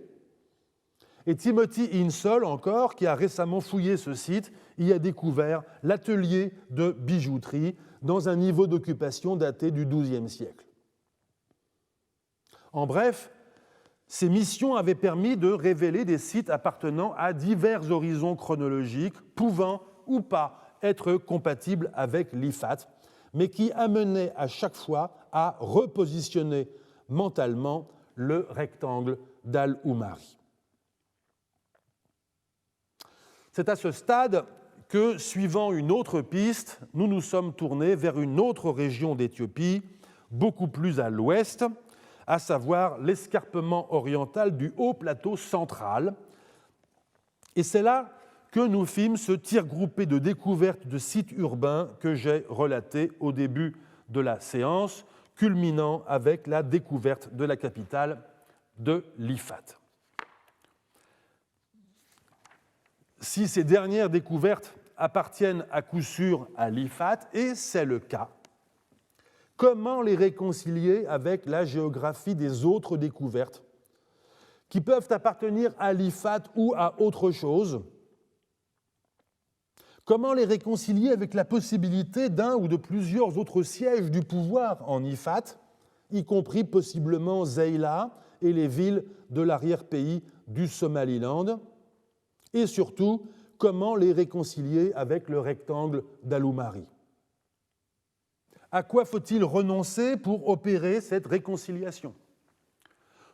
Et Timothy Insall, encore, qui a récemment fouillé ce site, y a découvert l'atelier de bijouterie dans un niveau d'occupation daté du XIIe siècle. En bref, ces missions avaient permis de révéler des sites appartenant à divers horizons chronologiques, pouvant ou pas être compatibles avec l'Ifat, mais qui amenaient à chaque fois à repositionner mentalement le rectangle d'Al-Oumari. C'est à ce stade que, suivant une autre piste, nous nous sommes tournés vers une autre région d'Éthiopie, beaucoup plus à l'ouest, à savoir l'escarpement oriental du haut plateau central. Et c'est là que nous fîmes ce tir groupé de découvertes de sites urbains que j'ai relaté au début de la séance, culminant avec la découverte de la capitale de l'Ifat. Si ces dernières découvertes appartiennent à coup sûr à l'Ifat, et c'est le cas, comment les réconcilier avec la géographie des autres découvertes qui peuvent appartenir à l'Ifat ou à autre chose? Comment les réconcilier avec la possibilité d'un ou de plusieurs autres sièges du pouvoir en Ifat, y compris possiblement Zeila et les villes de l'arrière-pays du Somaliland? Et surtout, comment les réconcilier avec le rectangle d'Al-Oumari? À quoi faut-il renoncer pour opérer cette réconciliation?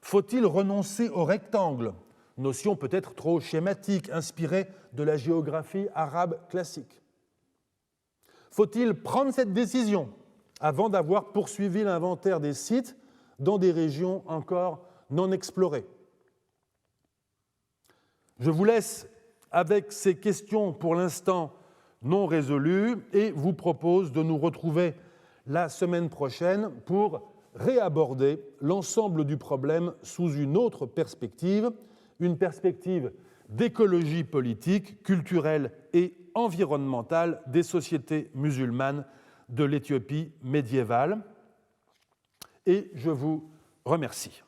Faut-il renoncer au rectangle, notion peut-être trop schématique, inspirée de la géographie arabe classique? Faut-il prendre cette décision avant d'avoir poursuivi l'inventaire des sites dans des régions encore non explorées? Je vous laisse avec ces questions pour l'instant non résolues et vous propose de nous retrouver la semaine prochaine pour réaborder l'ensemble du problème sous une autre perspective, une perspective d'écologie politique, culturelle et environnementale des sociétés musulmanes de l'Éthiopie médiévale. Et je vous remercie.